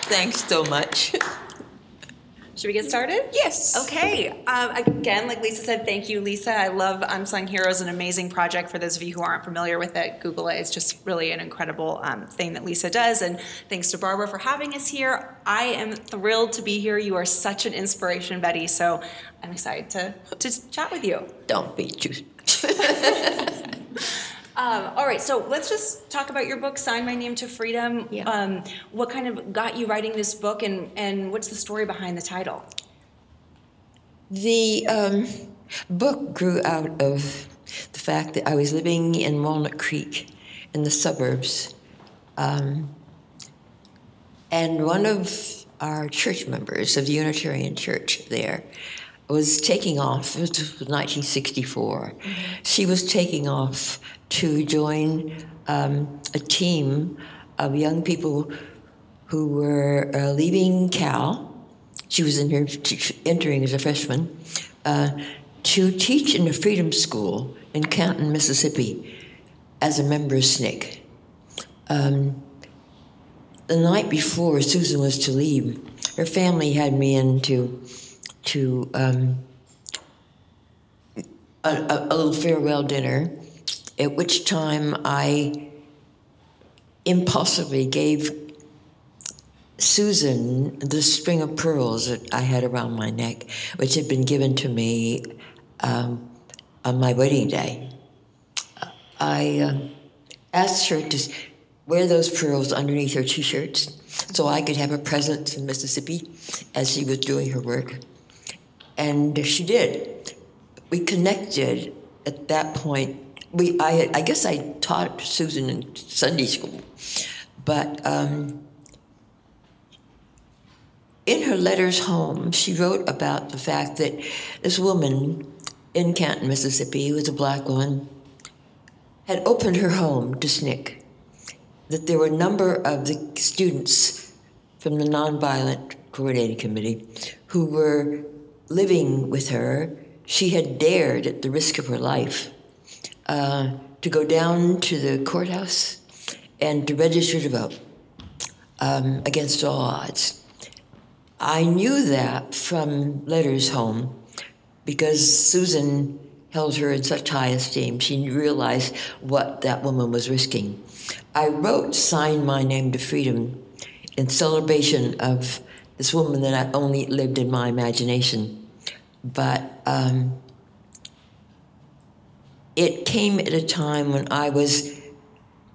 Thanks so much. Should we get started? Yes. Okay. Again, like Lisa said, thank you, Lisa. I love Unsung Heroes, an amazing project. For those of you who aren't familiar with it, Google it. It's just really an incredible thing that Lisa does. And thanks to Barbara for having us here. I am thrilled to be here. You are such an inspiration, Betty. So I'm excited to chat with you. Don't be too. All right, so let's just talk about your book, Sign My Name to Freedom. Yeah. What kind of got you writing this book, and what's the story behind the title? The book grew out of the fact that I was living in Walnut Creek in the suburbs. And one of our church members of the Unitarian Church there was taking off. It was 1964. Mm-hmm. She was taking off to join a team of young people who were leaving Cal. She was entering as a freshman to teach in a freedom school in Canton, Mississippi, as a member of SNCC. The night before Susan was to leave, her family had me in to a little farewell dinner, at which time I impulsively gave Susan the string of pearls that I had around my neck, which had been given to me on my wedding day. I asked her to wear those pearls underneath her T-shirts so I could have a presence in Mississippi as she was doing her work. And she did. We connected at that point. I guess I taught Susan in Sunday school, but in her letters home, she wrote about the fact that this woman in Canton, Mississippi, who was a black woman, had opened her home to SNCC, that there were a number of the students from the Nonviolent Coordinating Committee who were living with her. She had dared, at the risk of her life, to go down to the courthouse and to register to vote against all odds. I knew that from letters home because Susan held her in such high esteem. She realized what that woman was risking. I wrote Sign My Name to Freedom in celebration of this woman that not only lived in my imagination, but it came at a time when I was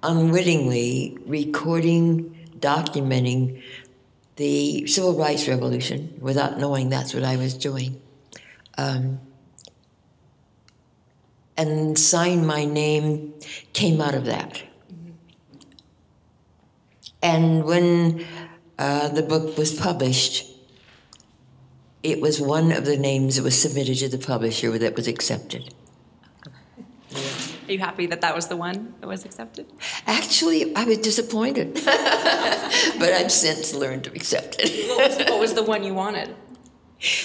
unwittingly recording, documenting the Civil Rights Revolution without knowing that's what I was doing. And Sign My Name came out of that. And when the book was published, it was one of the names that was submitted to the publisher that was accepted. Are you happy that that was the one that was accepted? Actually, I was disappointed, but I've since learned to accept it. What was the one you wanted?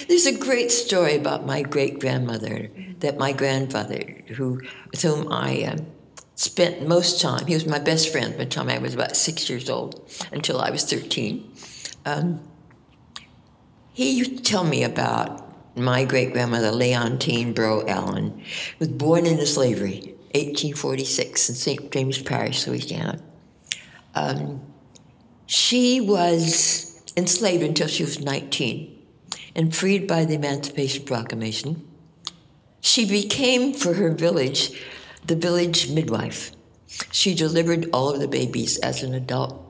There's a great story about my great-grandmother, that my grandfather, with whom I spent most time, he was my best friend from the time I was about 6 years old until I was 13. He used to tell me about my great-grandmother, Leontine Bro Allen, who was born into slavery, 1846, in St. James Parish, Louisiana. She was enslaved until she was 19 and freed by the Emancipation Proclamation. She became, for her village, the village midwife. She delivered all of the babies as an adult.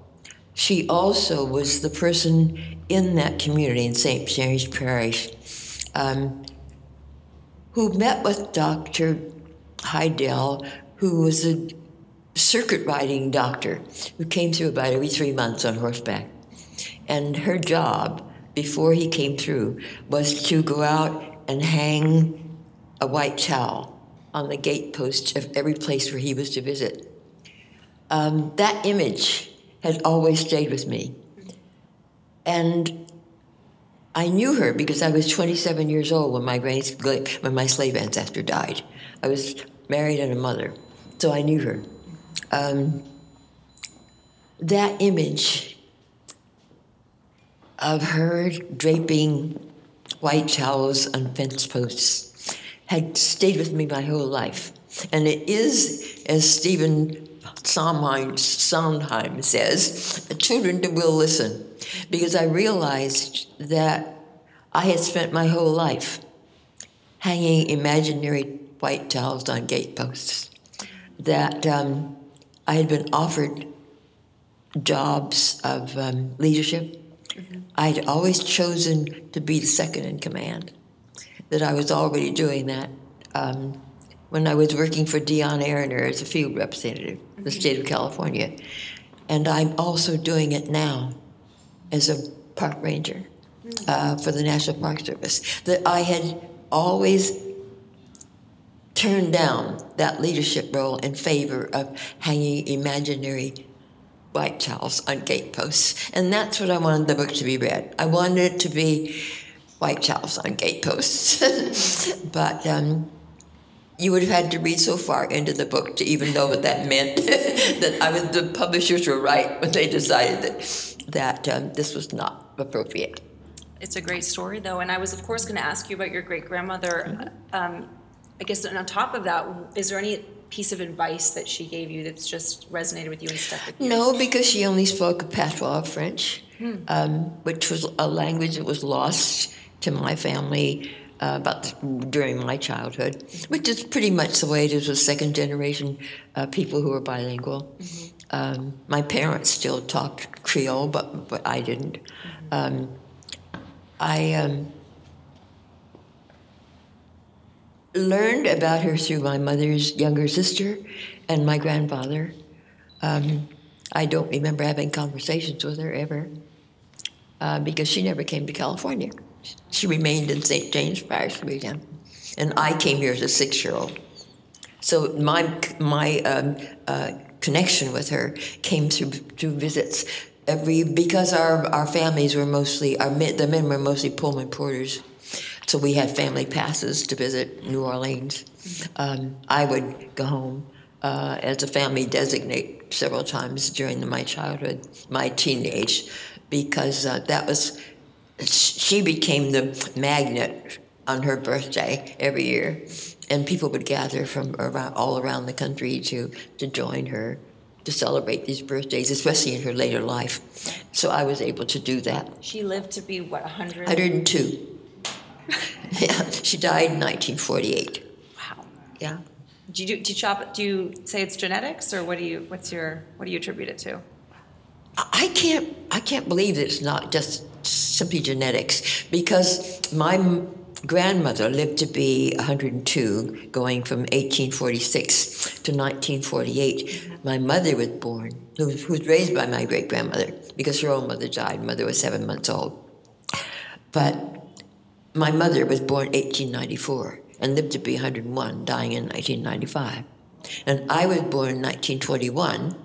She also was the person in that community in St. James Parish who met with Dr. Heidel, who was a circuit riding doctor who came through about every 3 months on horseback. And her job, before he came through, was to go out and hang a white towel on the gatepost of every place where he was to visit. That image had always stayed with me. And I knew her because I was 27 years old when my slave ancestor died. I was married and a mother, so I knew her. That image of her draping white towels on fence posts had stayed with me my whole life. And it is, as Stephen Sondheim says, children will listen, because I realized that I had spent my whole life hanging imaginary white towels on gateposts, that I had been offered jobs of leadership. Mm-hmm. I had always chosen to be the second in command, that I was already doing that when I was working for Dion Arner as a field representative in the state of California. And I'm also doing it now as a park ranger for the National Park Service, that I had always turned down that leadership role in favor of hanging imaginary white towels on gateposts. And that's what I wanted the book to be read. I wanted it to be white towels on gateposts. But you would have had to read so far into the book to even know what that meant. That the publishers were right when they decided that this was not appropriate. It's a great story, though, and I was, of course, going to ask you about your great-grandmother. Mm-hmm. I guess on top of that, is there any piece of advice that she gave you that's just resonated with you and stuck with you? No, because she only spoke patois French, which was a language that was lost to my family during my childhood, which is pretty much the way it is with second-generation people who are bilingual. Mm-hmm. My parents still talked Creole, but I didn't. Mm-hmm. I learned about her through my mother's younger sister and my grandfather. I don't remember having conversations with her ever because she never came to California. She remained in St. James, Parish, Louisiana, and I came here as a 6-year-old. So my connection with her came through visits. Because our families were mostly, the men were mostly Pullman porters, so we had family passes to visit New Orleans. I would go home as a family designate several times during my childhood, my teenage, because she became the magnet on her birthday every year, and people would gather from all around the country to join her, to celebrate these birthdays, especially in her later life. So I was able to do that. She lived to be, what, 100? 102. Yeah, she died in 1948. Wow. Yeah. Do you say it's genetics, or what do you attribute it to? I can't believe that it's not just simply genetics, because my grandmother lived to be 102, going from 1846 to 1948. My mother was born, who was raised by my great-grandmother, because her own mother died. Mother was 7 months old. But my mother was born 1894 and lived to be 101, dying in 1995. And I was born in 1921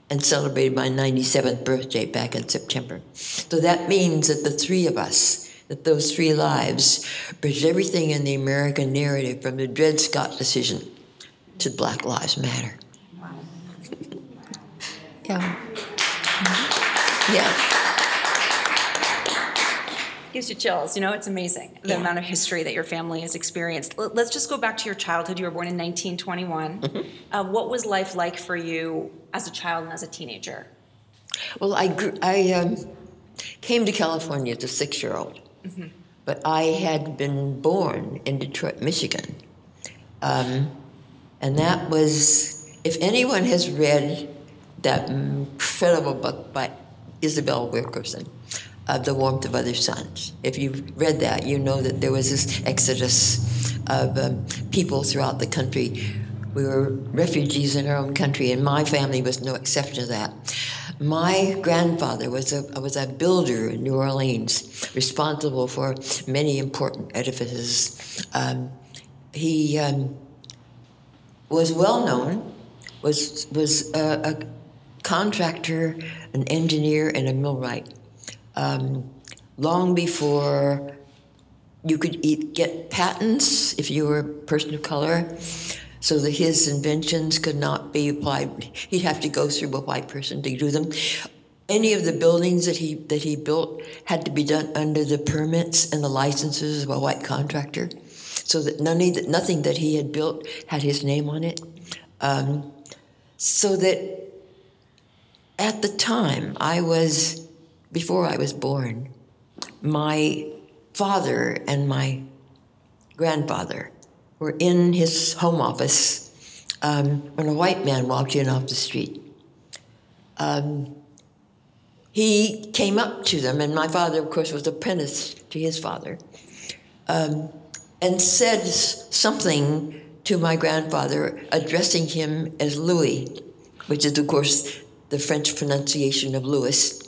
and celebrated my 97th birthday back in September. So that means that the three of us, that those three lives, bridge everything in the American narrative from the Dred Scott decision to Black Lives Matter. Wow. Yeah. Yeah. Gives you chills. It's amazing, the amount of history that your family has experienced. Let's just go back to your childhood. You were born in 1921. Mm-hmm. What was life like for you as a child and as a teenager? Well, I came to California as a 6-year-old, mm-hmm. but I had been born in Detroit, Michigan. And that was, if anyone has read that incredible book by Isabel Wilkerson, The Warmth of Other Suns. If you've read that, you know that there was this exodus of people throughout the country. We were refugees in our own country, and my family was no exception to that. My grandfather was a builder in New Orleans, responsible for many important edifices. He was well known, was a contractor, an engineer, and a millwright. Long before you could get patents if you were a person of color, so that his inventions could not be applied. He'd have to go through a white person to do them. any of the buildings that he built had to be done under the permits and the licenses of a white contractor, so that nothing that he had built had his name on it. So that at the time before I was born, my father and my grandfather were in his home office when a white man walked in off the street. He came up to them, and my father, of course, was apprenticed to his father, and said something to my grandfather, addressing him as Louis, which is, of course, the French pronunciation of Louis.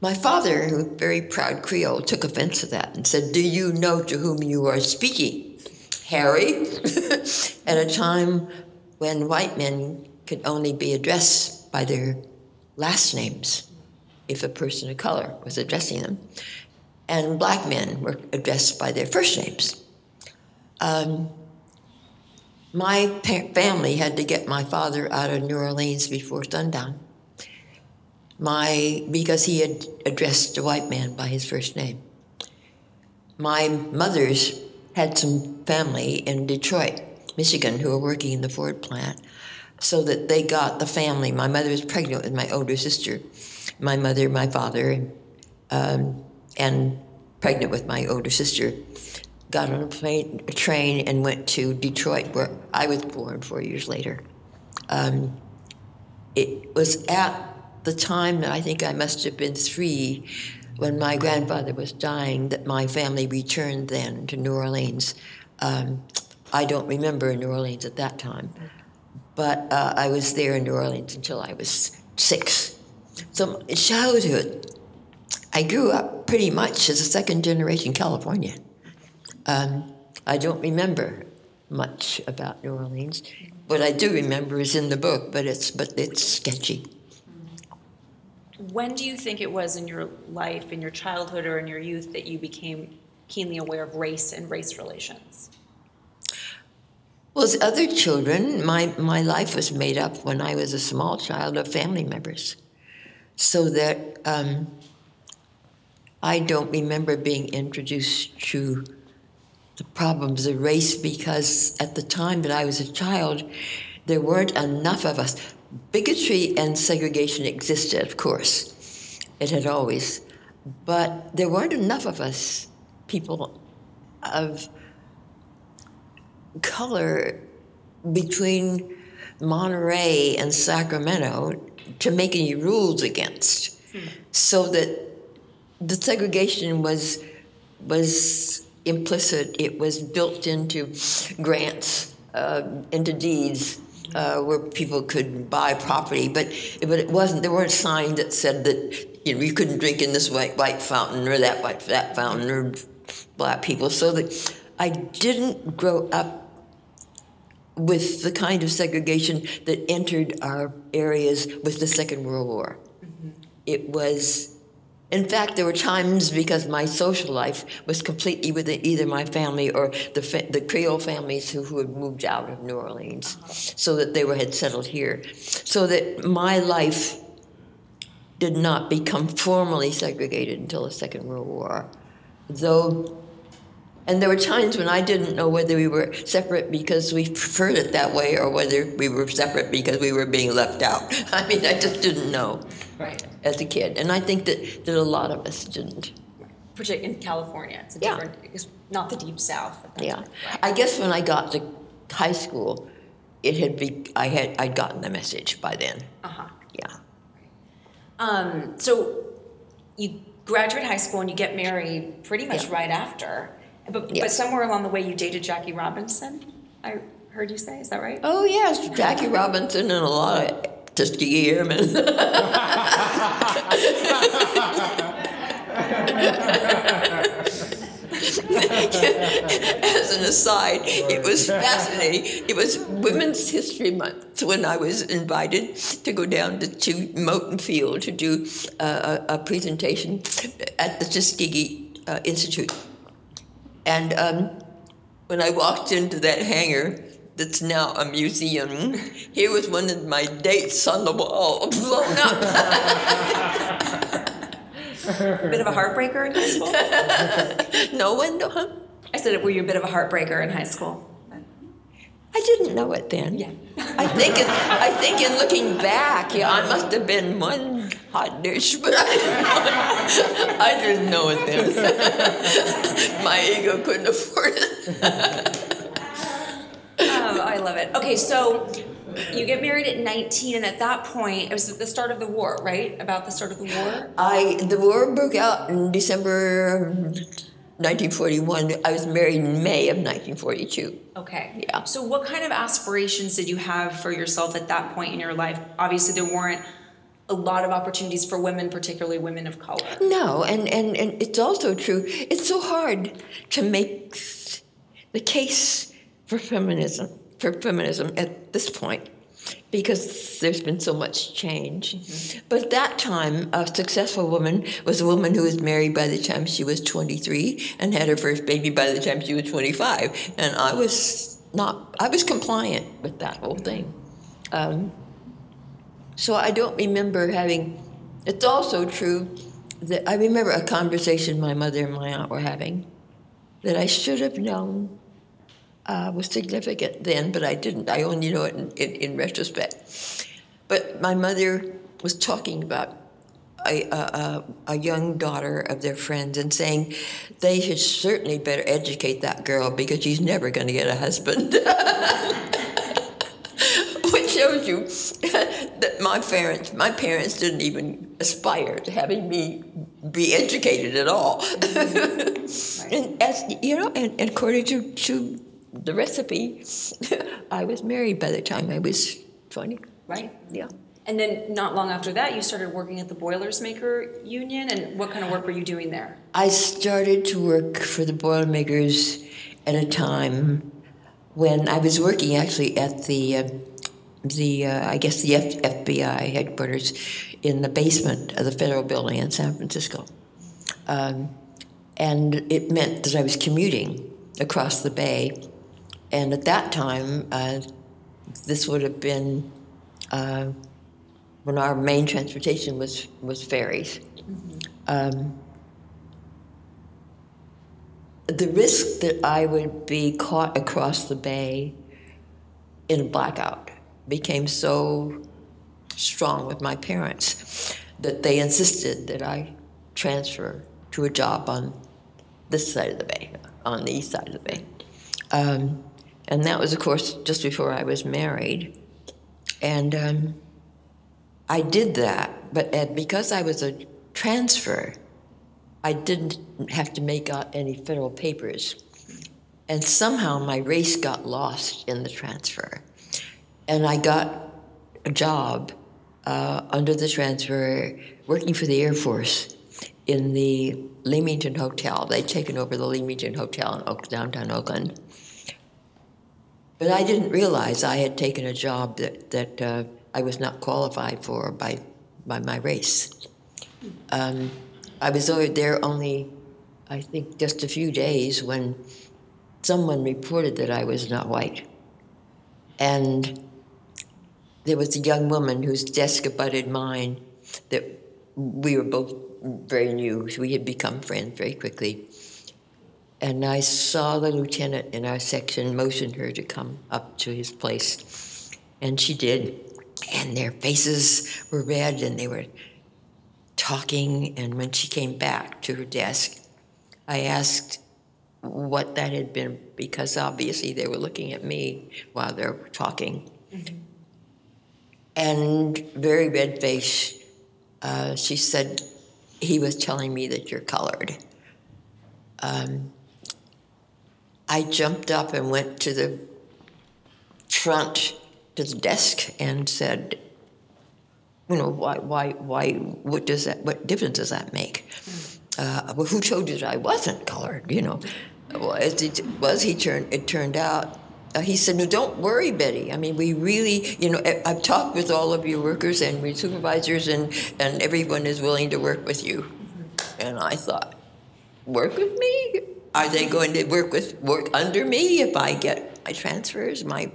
My father, who was a very proud Creole, took offense to that and said, "Do you know to whom you are speaking, Harry?" At a time when white men could only be addressed by their last names if a person of color was addressing them, and black men were addressed by their first names. My family had to get my father out of New Orleans before sundown, because he had addressed a white man by his first name. My mother's had some family in Detroit, Michigan, who were working in the Ford plant, so that they got the family. My mother was pregnant with my older sister. My mother, my father, and pregnant with my older sister, got on a train and went to Detroit, where I was born 4 years later. It was at the time that I think I must have been 3, when my grandfather was dying, that my family returned then to New Orleans. I don't remember New Orleans at that time, but I was there in New Orleans until I was 6. So in childhood, I grew up pretty much as a second-generation Californian. I don't remember much about New Orleans. What I do remember is in the book, but it's sketchy. When do you think it was in your life, in your childhood or in your youth, that you became keenly aware of race and race relations? Well, as other children, my life was made up when I was a small child of family members, so that I don't remember being introduced to the problems of race, because at the time that I was a child, there weren't enough of us. Bigotry and segregation existed, of course. It had always. But there weren't enough of us, people of color, between Monterey and Sacramento to make any rules against. So that the segregation was implicit. It was built into grants, into deeds, where people could buy property, but it wasn't. There weren't signs that said that you couldn't drink in this white fountain or that fountain, or black people. So that I didn't grow up with the kind of segregation that entered our areas with the Second World War. Mm-hmm. It was. In fact, there were times, because my social life was completely with either my family or the Creole families who had moved out of New Orleans, so that they had settled here. So that my life did not become formally segregated until the Second World War. And there were times when I didn't know whether we were separate because we preferred it that way, or whether we were separate because we were being left out. I mean, I just didn't know. Right. As a kid. And I think that a lot of us didn't. Particularly in California, it's a different, it's not the Deep South. Yeah. Right. I guess when I got to high school, I'd gotten the message by then. Uh-huh. Yeah. So you graduate high school and you get married pretty much right after. But somewhere along the way you dated Jackie Robinson, I heard you say. Is that right? Oh, yes. Jackie Robinson and a lot of Tuskegee Airmen. As an aside, it was fascinating. It was Women's History Month when I was invited to go down to Moton Field to do a presentation at the Tuskegee Institute. And when I walked into that hangar, that's now a museum. Here was one of my dates on the wall, blown up. Bit of a heartbreaker in high school? No one, huh? I said, were you a bit of a heartbreaker in high school? I didn't know it then. Yeah. I think in looking back, yeah, I must have been one hot dish, but I didn't know it then. My ego couldn't afford it. I love it. Okay, so you get married at 19, and at that point, it was the start of the war, right? About the start of the war? The war broke out in December 1941. I was married in May of 1942. Okay. Yeah. So what kind of aspirations did you have for yourself at that point in your life? Obviously, there weren't a lot of opportunities for women, particularly women of color. No, and it's also true. It's so hard to make the case for feminism at this point, because there's been so much change. Mm-hmm. But at that time, a successful woman was a woman who was married by the time she was 23 and had her first baby by the time she was 25. And I was compliant with that whole thing. So I don't remember having, it's also true that I remember a conversation my mother and my aunt were having that I should have known was significant then, but I didn't. I only know it in retrospect. But my mother was talking about a young daughter of their friends and saying they should certainly better educate that girl because she's never going to get a husband. Which shows you that my parents didn't even aspire to having me be educated at all. Right. And as you know, and according to the recipe, I was married by the time I was 20. Right. Yeah. And then not long after that, you started working at the Boilers Maker Union, and what kind of work were you doing there? I started to work for the Boilermakers at a time when I was working actually at the FBI headquarters in the basement of the federal building in San Francisco. And it meant that I was commuting across the bay. And at that time, this would have been when our main transportation was ferries. Mm-hmm. The risk that I would be caught across the bay in a blackout became so strong with my parents that they insisted that I transfer to a job on this side of the bay, on the east side of the bay. And that was, of course, just before I was married. And I did that, but because I was a transfer, I didn't have to make out any federal papers. And somehow my race got lost in the transfer. And I got a job under the transfer working for the Air Force in the Leamington Hotel. They'd taken over the Leamington Hotel in downtown Oakland. But I didn't realize I had taken a job that I was not qualified for by my race. I was over there only, I think, just a few days when someone reported that I was not white. And there was a young woman whose desk abutted mine that we were both very new. We had become friends very quickly. And I saw the lieutenant in our section motion her to come up to his place. And she did. And their faces were red and they were talking. And when she came back to her desk, I asked what that had been, because obviously they were looking at me while they were talking. Mm-hmm. And very red-faced, she said, he was telling me that you're colored. I jumped up and went to the front to the desk and said, you know, why, what difference does that make? Well, who told you that I wasn't colored, you know? Well, as it was, it turned out, he said, no, don't worry, Betty. I mean, we really, you know, I've talked with all of your workers and your supervisors, and everyone is willing to work with you. Mm-hmm. And I thought, work with me? Are they going to work under me if I get my transfers, my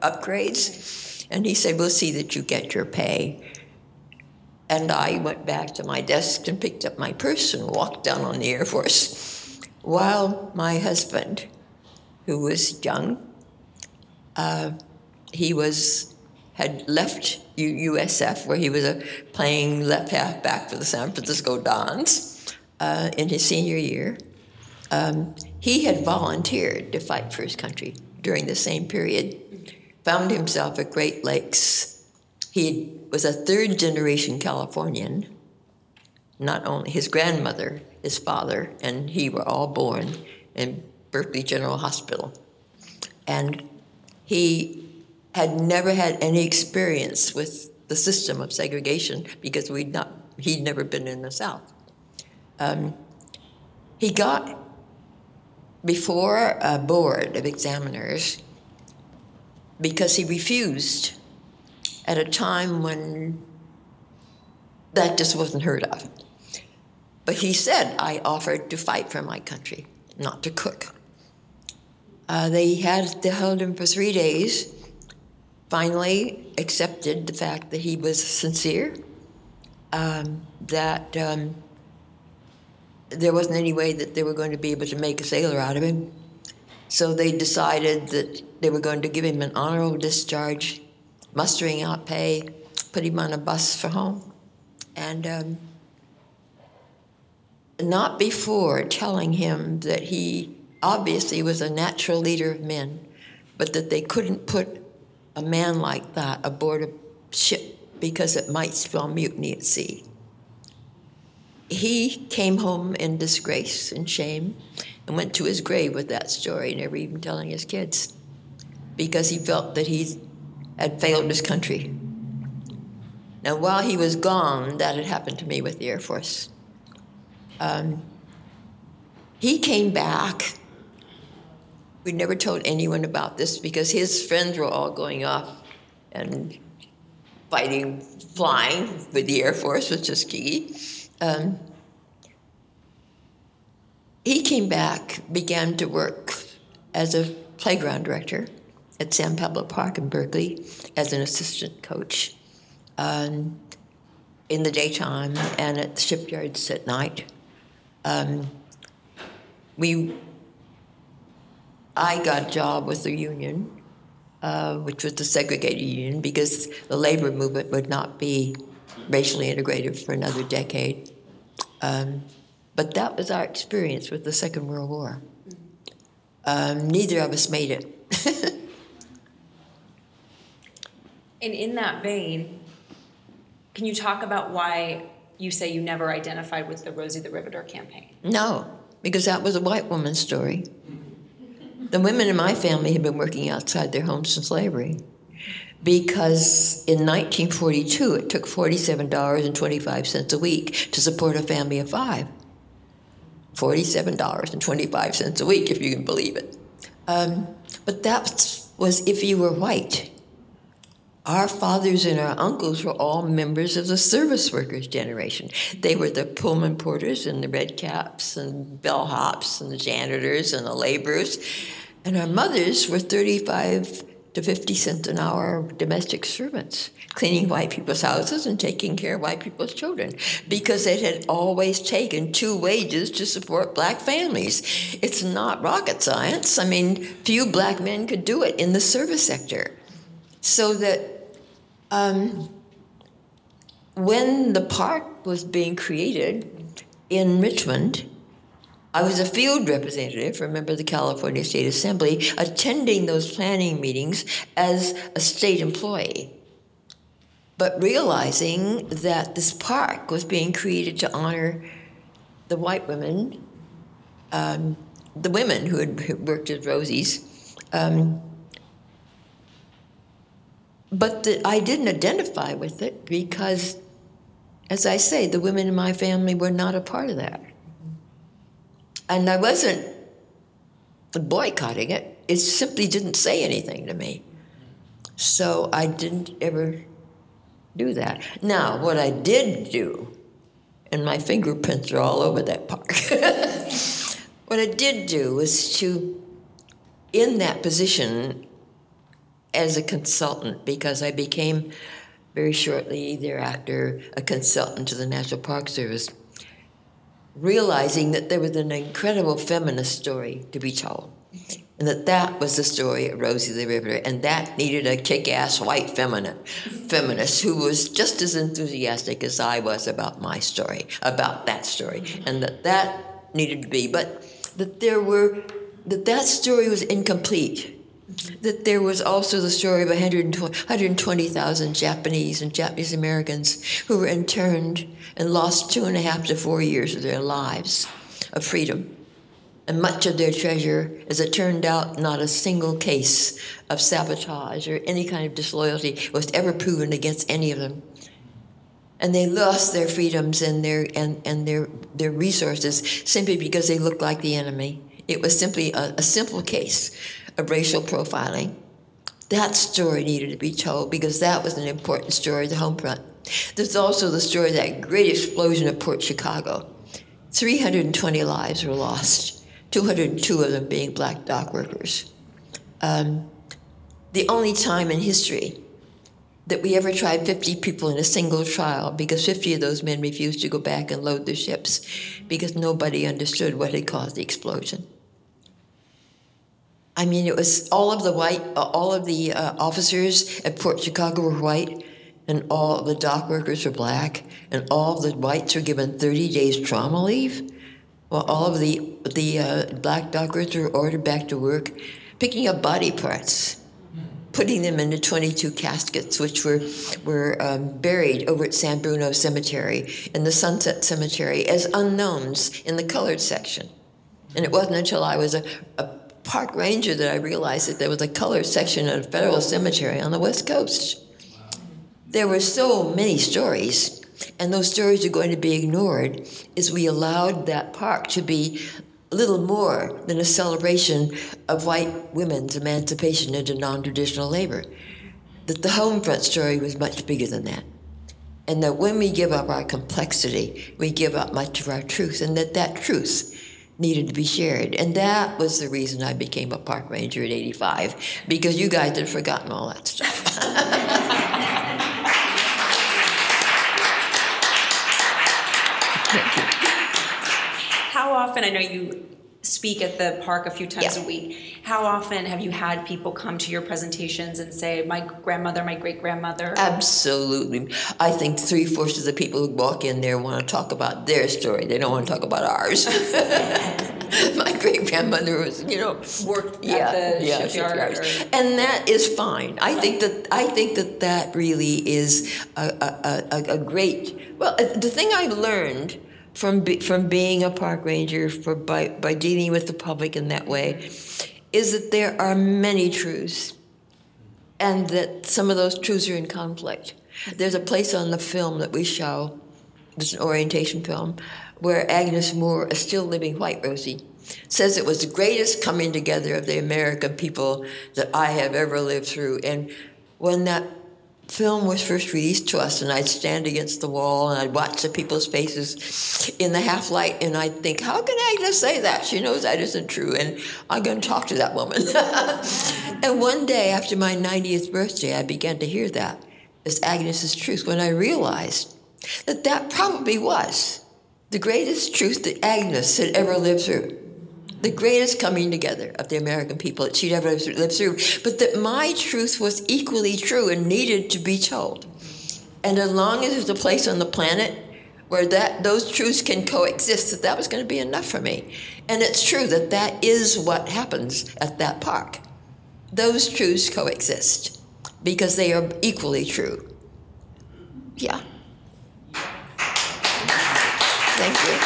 upgrades. And he said, we'll see that you get your pay. And I went back to my desk and picked up my purse and walked down on the Air Force. While my husband, who was young, had left USF, where he was playing left halfback for the San Francisco Dons in his senior year. He had volunteered to fight for his country during the same period, found himself at Great Lakes. He was a third-generation Californian. Not only his grandmother, his father, and he were all born in Berkeley General Hospital. And he had never had any experience with the system of segregation because he'd never been in the South. He got before a board of examiners because he refused at a time when that just wasn't heard of. But he said, I offered to fight for my country, not to cook. They held him for 3 days, finally accepted the fact that he was sincere, that there wasn't any way that they were going to be able to make a sailor out of him. So they decided that they were going to give him an honorable discharge, mustering out pay, put him on a bus for home. And not before telling him that he obviously was a natural leader of men, but that they couldn't put a man like that aboard a ship because it might spell mutiny at sea. He came home in disgrace and shame and went to his grave with that story, never even telling his kids, because he felt that he had failed his country. Now, while he was gone, that had happened to me with the Air Force. He came back. We never told anyone about this because his friends were all going off and flying with the Air Force with Tuskegee. He came back, began to work as a playground director at San Pablo Park in Berkeley as an assistant coach in the daytime and at the shipyards at night. I got a job with the union, which was the segregated union, because the labor movement would not be racially integrated for another decade. But that was our experience with the Second World War. Neither of us made it. And in that vein, can you talk about why you say you never identified with the Rosie the Riveter campaign? No, because that was a white woman's story. The women in my family had been working outside their homes since slavery, because in 1942 it took $47.25 a week to support a family of 5. $47.25 a week, if you can believe it. But that was if you were white. Our fathers and our uncles were all members of the service workers generation. They were the Pullman porters and the red caps and bellhops and the janitors and the laborers. And our mothers were 35 to 50 cents an hour domestic servants, cleaning white people's houses and taking care of white people's children, because it had always taken 2 wages to support black families. It's not rocket science. I mean, few black men could do it in the service sector. So that when the park was being created in Richmond, I was a field representative for a member of the California State Assembly, attending those planning meetings as a state employee, but realizing that this park was being created to honor the white women, the women who had worked as Rosies, but that I didn't identify with it because, as I say, the women in my family were not a part of that. And I wasn't boycotting it. It simply didn't say anything to me. So I didn't ever do that. Now, what I did do, and my fingerprints are all over that park, what I did do was to in that position as a consultant, because I became very shortly thereafter a consultant to the National Park Service, realizing that there was an incredible feminist story to be told, and that was the story of Rosie the Riveter, and that needed a kick-ass white feminist who was just as enthusiastic as I was about my story, about that story, and that needed to be, but that story was incomplete. That there was also the story of 120,000 Japanese and Japanese Americans who were interned and lost 2.5 to 4 years of their lives of freedom. And much of their treasure, as it turned out, not a single case of sabotage or any kind of disloyalty was ever proven against any of them. And they lost their freedoms and their resources simply because they looked like the enemy. It was simply a simple case of racial profiling. That story needed to be told because that was an important story at the home front. There's also the story of that great explosion at Port Chicago. 320 lives were lost, 202 of them being black dock workers. The only time in history that we ever tried 50 people in a single trial because 50 of those men refused to go back and load their ships because nobody understood what had caused the explosion. I mean, it was all of the officers at Port Chicago were white, and all of the dock workers were black, and all of the whites were given 30 days trauma leave, while all of the black dock workers were ordered back to work, picking up body parts, putting them into 22 caskets, which were buried over at San Bruno Cemetery and the Sunset Cemetery as unknowns in the colored section. And it wasn't until I was a park ranger that I realized that there was a colored section at a federal cemetery on the West Coast. There were so many stories, and those stories are going to be ignored as we allowed that park to be little more than a celebration of white women's emancipation into non-traditional labor. That the home front story was much bigger than that. And that when we give up our complexity, we give up much of our truth, and that truth needed to be shared. And that was the reason I became a park ranger at 85, because you guys had forgotten all that stuff. Thank you. How often, I know you speak at the park a few times a week, how often have you had people come to your presentations and say, my grandmother, my great-grandmother? Absolutely. I think 3/4 of the people who walk in there want to talk about their story. They don't want to talk about ours. My great-grandmother was, worked at the shipyard. And that is fine. I think that really is a great, well, the thing I learned from being a park ranger, by dealing with the public in that way, is that there are many truths, and that some of those truths are in conflict. There's a place on the film that we show, it's an orientation film, where Agnes Moore, a still living white Rosie, says it was the greatest coming together of the American people that I have ever lived through. And when that film was first released to us, and I'd stand against the wall and I'd watch the people's faces in the half light, and I'd think, how can Agnes say that? She knows that isn't true, and I'm going to talk to that woman. And one day after my 90th birthday, I began to hear that as Agnes's truth, when I realized that probably was the greatest truth that Agnes had ever lived through. The greatest coming together of the American people that she'd ever lived through, but that my truth was equally true and needed to be told. And as long as there's a place on the planet where those truths can coexist, that was going to be enough for me. And it's true that is what happens at that park. Those truths coexist because they are equally true. Yeah. Thank you.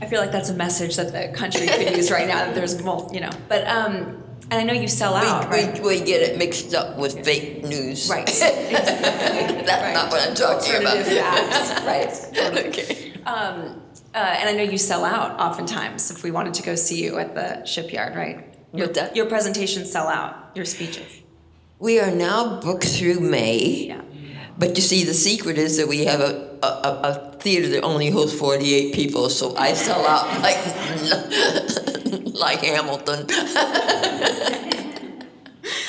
I feel like that's a message that the country could use right now, that there's, but, and I know you sell out, right? We get it mixed up with fake news. Right. That's not what I'm talking about. Facts. Right. Okay. And I know you sell out oftentimes if we wanted to go see you at the shipyard, right? Your presentations sell out, your speeches. We are now booked through May. Yeah. But you see, the secret is that we have a theater that only holds 48 people, so I sell out like like Hamilton.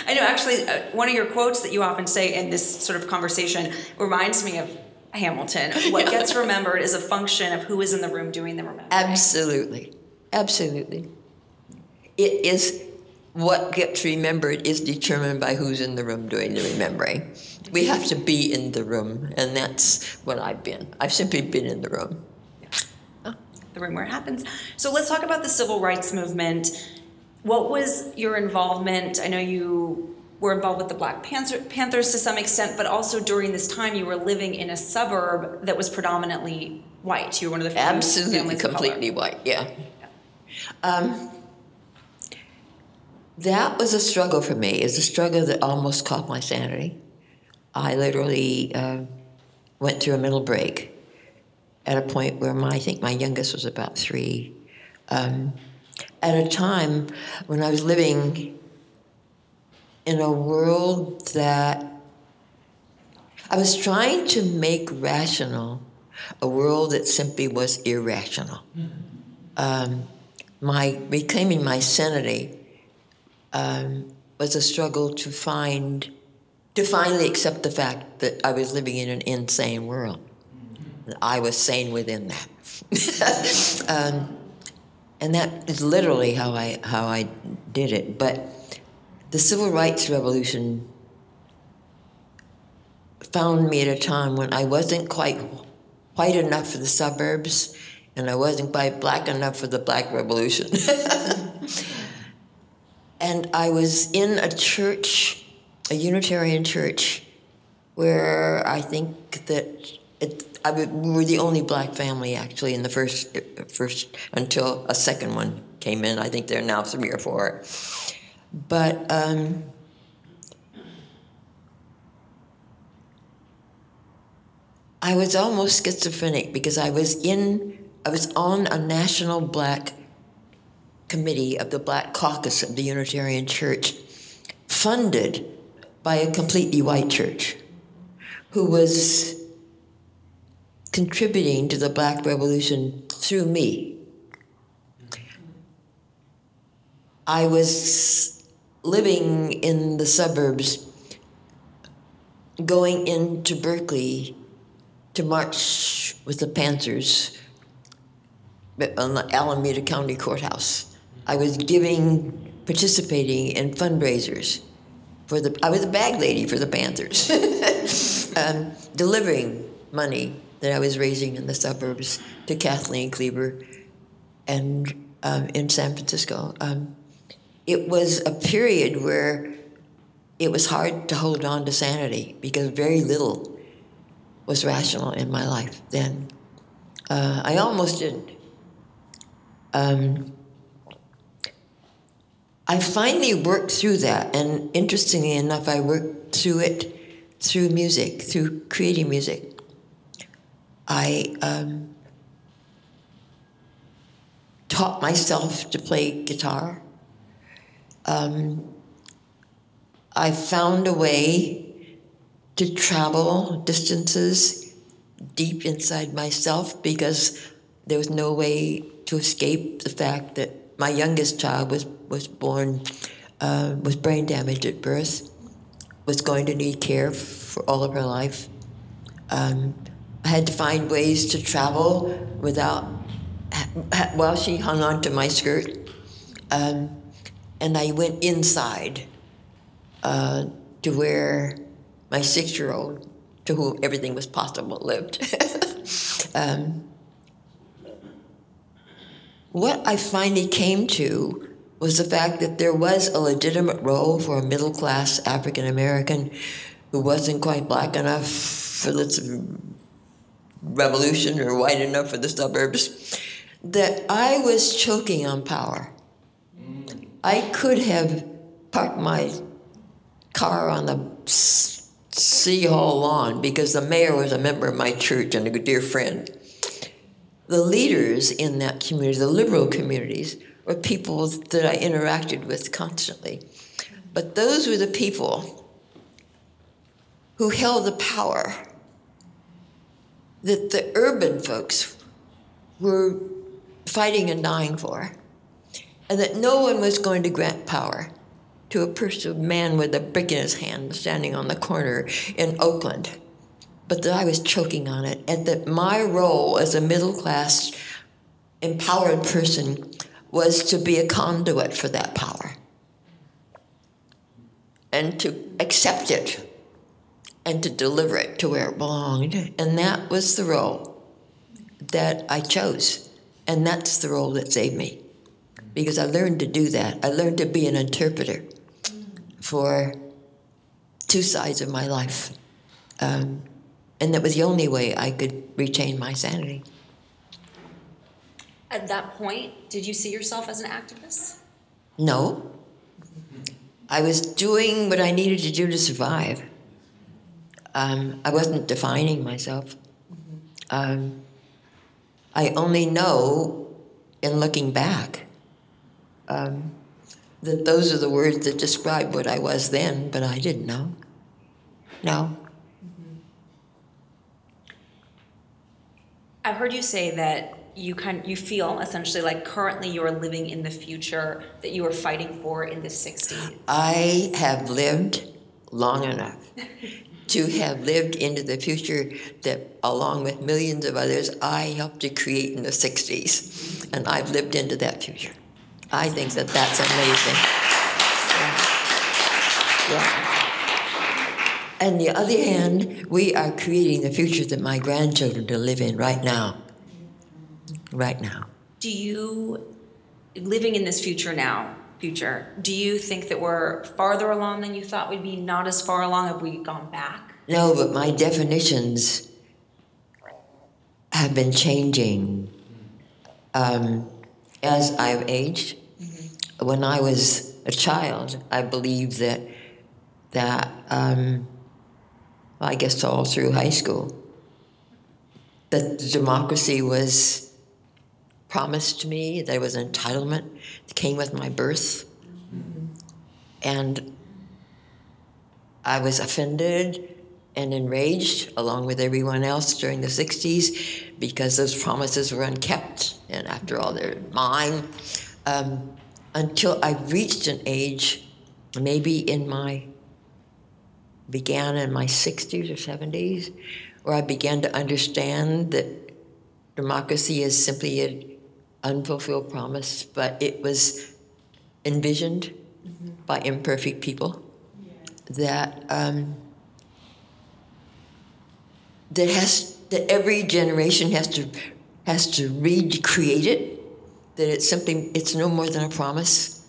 I know, actually, one of your quotes that you often say in this sort of conversation reminds me of Hamilton. What gets remembered is a function of who is in the room doing the remembering. Absolutely. Absolutely. It is what gets remembered is determined by who's in the room doing the remembering. We have to be in the room, and that's what I've been. I've simply been in the room. The room where it happens. So let's talk about the civil rights movement. What was your involvement? I know you were involved with the Black Panthers to some extent, but also during this time you were living in a suburb that was predominantly white. You were one of the few Absolutely, families of completely color. white, yeah. That was a struggle for me. It's a struggle that almost cost my sanity. I literally went through a mental break at a point where I think my youngest was about 3. At a time when I was living in a world that I was trying to make rational a world that simply was irrational. Reclaiming my sanity was a struggle to finally accept the fact that I was living in an insane world. I was sane within that. And that is literally how I did it. But the civil rights revolution found me at a time when I wasn't quite white enough for the suburbs, and I wasn't quite black enough for the Black Revolution. And I was in a church, a Unitarian church, where I think that we were the only black family actually in the first until a second one came in. I think there are now 3 or 4. But I was almost schizophrenic because I was on a national black committee of the Black Caucus of the Unitarian Church, funded by a completely white church, who was contributing to the Black Revolution through me. I was living in the suburbs, going into Berkeley to march with the Panthers on the Alameda County Courthouse. I was participating in fundraisers I was a bag lady for the Panthers, delivering money that I was raising in the suburbs to Kathleen Cleaver and in San Francisco. It was a period where it was hard to hold on to sanity because very little was rational in my life then. I almost didn't. I finally worked through that, and interestingly enough, I worked through it through music, through creating music. I taught myself to play guitar. I found a way to travel distances deep inside myself because there was no way to escape the fact that my youngest child was born with brain damage at birth, was going to need care for all of her life. I had to find ways to travel while she hung on to my skirt. And I went inside to where my 6-year-old, to whom everything was possible, lived. What I finally came to was the fact that there was a legitimate role for a middle-class African-American who wasn't quite black enough for this revolution or white enough for the suburbs, that I was choking on power. I could have parked my car on the City Hall lawn because the mayor was a member of my church and a dear friend. The leaders in that community, the liberal communities, were people that I interacted with constantly. But those were the people who held the power that the urban folks were fighting and dying for. and that no one was going to grant power to a man with a brick in his hand standing on the corner in Oakland, but that I was choking on it, and that my role as a middle-class, empowered person was to be a conduit for that power and to accept it and to deliver it to where it belonged. And that was the role that I chose. And that's the role that saved me. Because I learned to do that. I learned to be an interpreter for two sides of my life. And that was the only way I could retain my sanity. At that point, did you see yourself as an activist? No. I was doing what I needed to do to survive. I wasn't defining myself. I only know, in looking back, that those are the words that describe what I was then, but I didn't know. No. I've heard you say that you feel essentially like currently you are living in the future that you were fighting for in the 60s. I have lived long enough to have lived into the future that, along with millions of others, I helped to create in the 60s. And I've lived into that future. I think that that's amazing. Yeah. On the other hand, we are creating the future that my grandchildren will live in right now. Right now. Do you, living in this future now, do you think that we're farther along than you thought we'd be? Not as far along? Have we gone back? No, but my definitions have been changing as I've aged. Mm-hmm. When I was a child, I believed that I guess all through high school, that democracy was promised to me, that it was an entitlement that came with my birth. Mm-hmm. And I was offended and enraged, along with everyone else during the 60s, because those promises were unkept, and after all, they're mine, until I reached an age, maybe began in my 60s or 70s, where I began to understand that democracy is simply an unfulfilled promise, but it was envisioned mm-hmm. by imperfect people. Yeah. That every generation has to recreate it. That it's no more than a promise.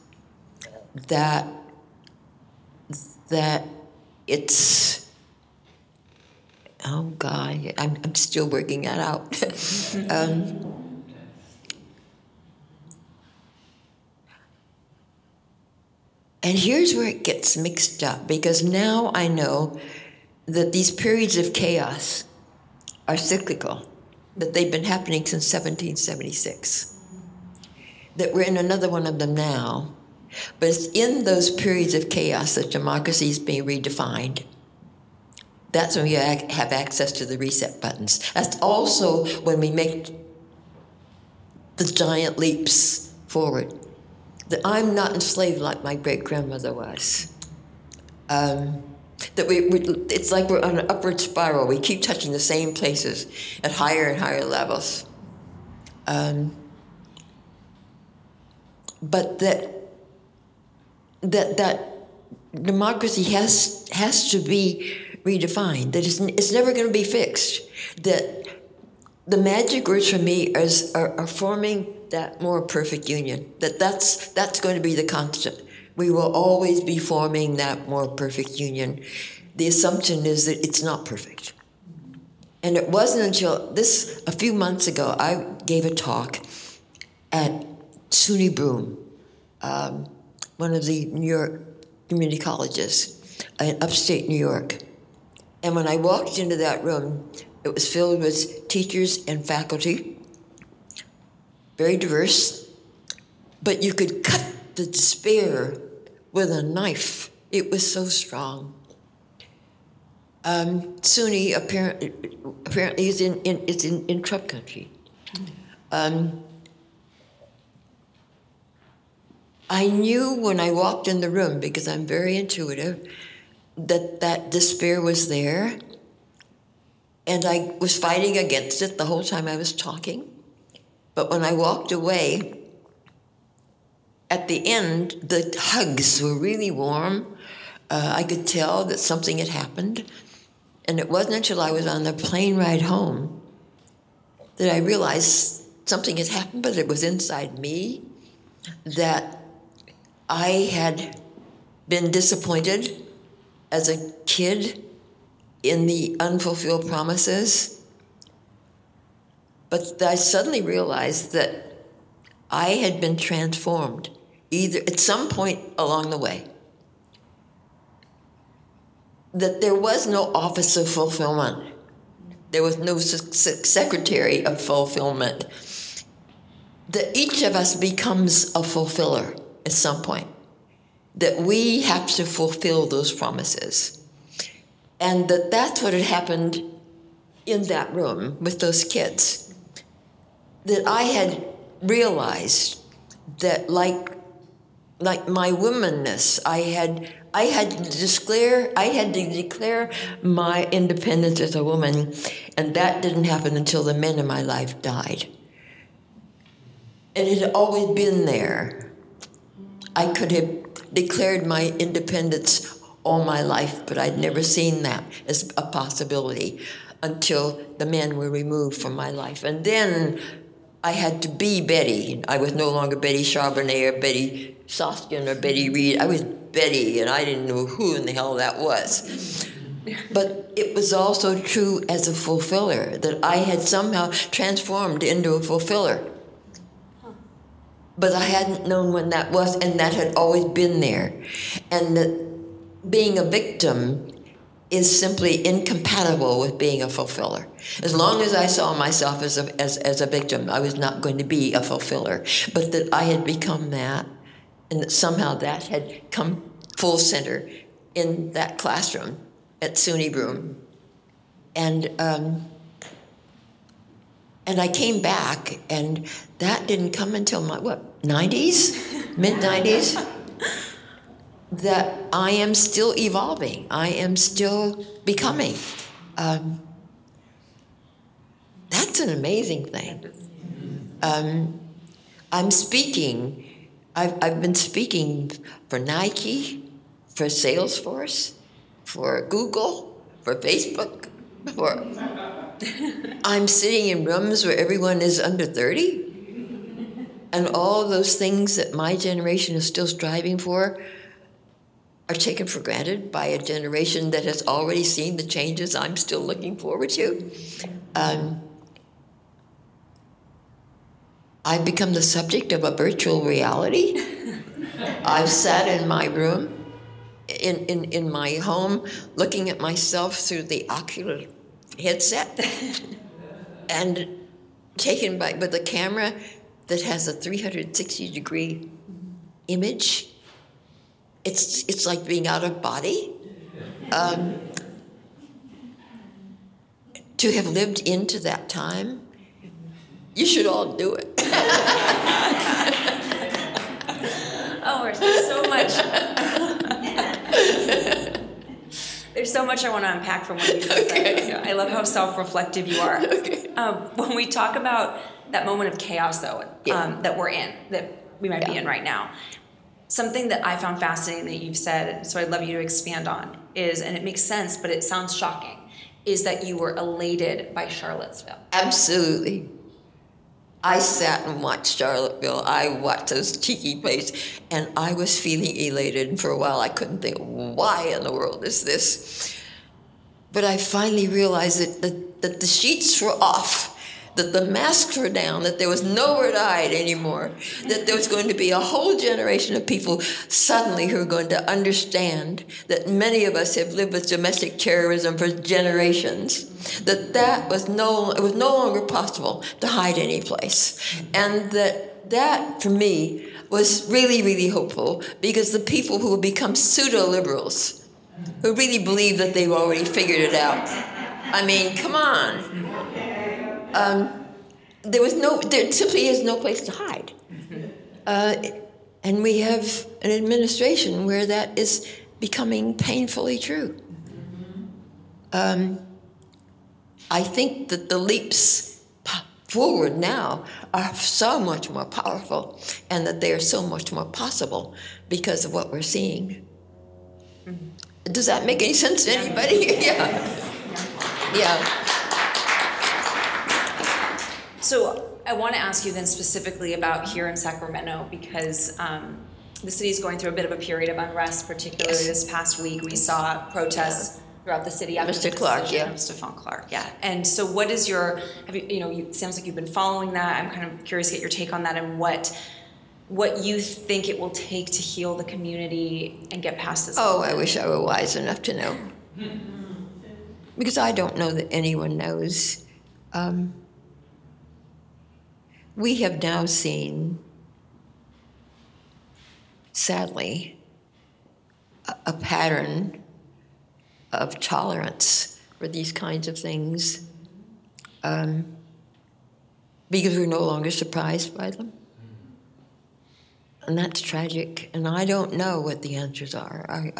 That it's, oh God, I'm still working that out. And here's where it gets mixed up, because now I know that these periods of chaos are cyclical, that they've been happening since 1776, that we're in another one of them now, but it's in those periods of chaos that democracy is being redefined. That's when we have access to the reset buttons. That's also when we make the giant leaps forward. That I'm not enslaved like my great-grandmother was. It's like we're on an upward spiral. We keep touching the same places at higher and higher levels. But that democracy has to be redefined. That it's never going to be fixed. That the magic words for me are forming that more perfect union. That's going to be the constant. We will always be forming that more perfect union. The assumption is that it's not perfect. And it wasn't until a few months ago, I gave a talk at SUNY Broome, one of the New York community colleges in upstate New York. And when I walked into that room, it was filled with teachers and faculty, very diverse, but you could cut the despair with a knife. It was so strong. SUNY apparently is in Trump country. I knew when I walked in the room, because I'm very intuitive, that despair was there. And I was fighting against it the whole time I was talking. But when I walked away, at the end, the hugs were really warm. I could tell that something had happened. And it wasn't until I was on the plane ride home that I realized something had happened, but it was inside me, that I had been disappointed as a kid in the unfulfilled promises. But I suddenly realized that I had been transformed, either at some point along the way. That there was no office of fulfillment. There was no secretary of fulfillment. That each of us becomes a fulfiller at some point. That we have to fulfill those promises. And that's what had happened in that room with those kids. That I had realized that like my womanness, I had to declare my independence as a woman, and that didn't happen until the men in my life died. And it had always been there. I could have declared my independence all my life, but I'd never seen that as a possibility until the men were removed from my life. And then I had to be Betty. I was no longer Betty Charbonnet or Betty Soskin or Betty Reid. I was Betty, and I didn't know who in the hell that was. But it was also true as a fulfiller, that I had somehow transformed into a fulfiller. But I hadn't known when that was, and that had always been there. And that being a victim is simply incompatible with being a fulfiller. As long as I saw myself as a victim, I was not going to be a fulfiller. But that I had become that, and that somehow that had come full center in that classroom at SUNY Broome. And I came back, and that didn't come until my, 90s? Mid-90s? That I am still evolving. I am still becoming. That's an amazing thing. I'm speaking. I've been speaking for Nike, for Salesforce, for Google, for Facebook, I'm sitting in rooms where everyone is under 30, and all those things that my generation is still striving for are taken for granted by a generation that has already seen the changes I'm still looking forward to. I've become the subject of a virtual reality. I've sat in my room, in my home, looking at myself through the Oculus headset and taken by with a camera that has a 360-degree image. It's like being out of body. To have lived into that time, you should all do it. Oh, there's so much. There's so much I want to unpack from what you just said. I love how self-reflective you are. Okay. When we talk about that moment of chaos, though, that we're in, that we might be in right now, something that I found fascinating that you've said, so I'd love you to expand on, is, and it makes sense, but it sounds shocking, is that you were elated by Charlottesville. Absolutely. I sat and watched Charlottesville. I watched those cheeky places, and I was feeling elated. And for a while, I couldn't think, why in the world is this? But I finally realized that the sheets were off, that the masks were down, that there was nowhere to hide anymore, that there was going to be a whole generation of people suddenly who are going to understand that many of us have lived with domestic terrorism for generations, that was it was no longer possible to hide any place. And that for me was really, really hopeful, because the people who have become pseudo-liberals, who really believe that they've already figured it out, I mean, come on. There simply is no place to hide. And we have an administration where that is becoming painfully true. I think that the leaps forward now are so much more powerful, and that they are so much more possible because of what we're seeing. Does that make any sense to anybody? Yeah. So I want to ask you then specifically about here in Sacramento, because the city is going through a bit of a period of unrest, particularly this past week. We saw protests throughout the city after Mr. Clark, of Stephon Clark, And so what is your, it sounds like you've been following that. I'm kind of curious to get your take on that, and what you think it will take to heal the community and get past this. Oh, I wish I were wise enough to know. Because I don't know that anyone knows. We have now seen, sadly, a pattern of tolerance for these kinds of things, because we're no longer surprised by them. And that's tragic, and I don't know what the answers are.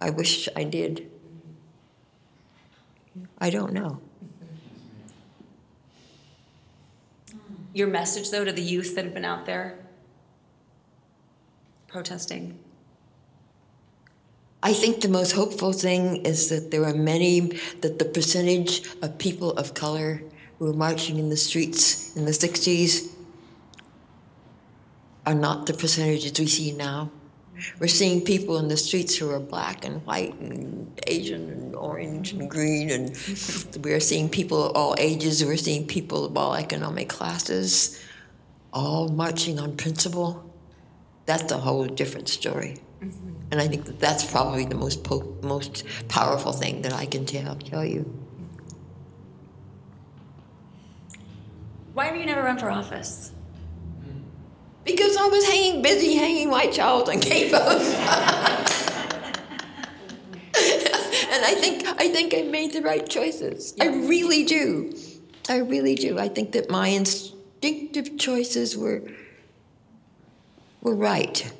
I wish I did. I don't know. Your message, though, to the youth that have been out there protesting? I think the most hopeful thing is that there are many, that the percentage of people of color who were marching in the streets in the 60s are not the percentages we see now. We're seeing people in the streets who are black and white and Asian and orange and green, and we're seeing people of all ages. We're seeing people of all economic classes, all marching on principle. That's a whole different story. And I think that that's probably the most powerful thing that I can tell you. Why have you never run for office? Because I was busy hanging white towels on capos. And I think I made the right choices. I really do. I really do. I think that my instinctive choices were right.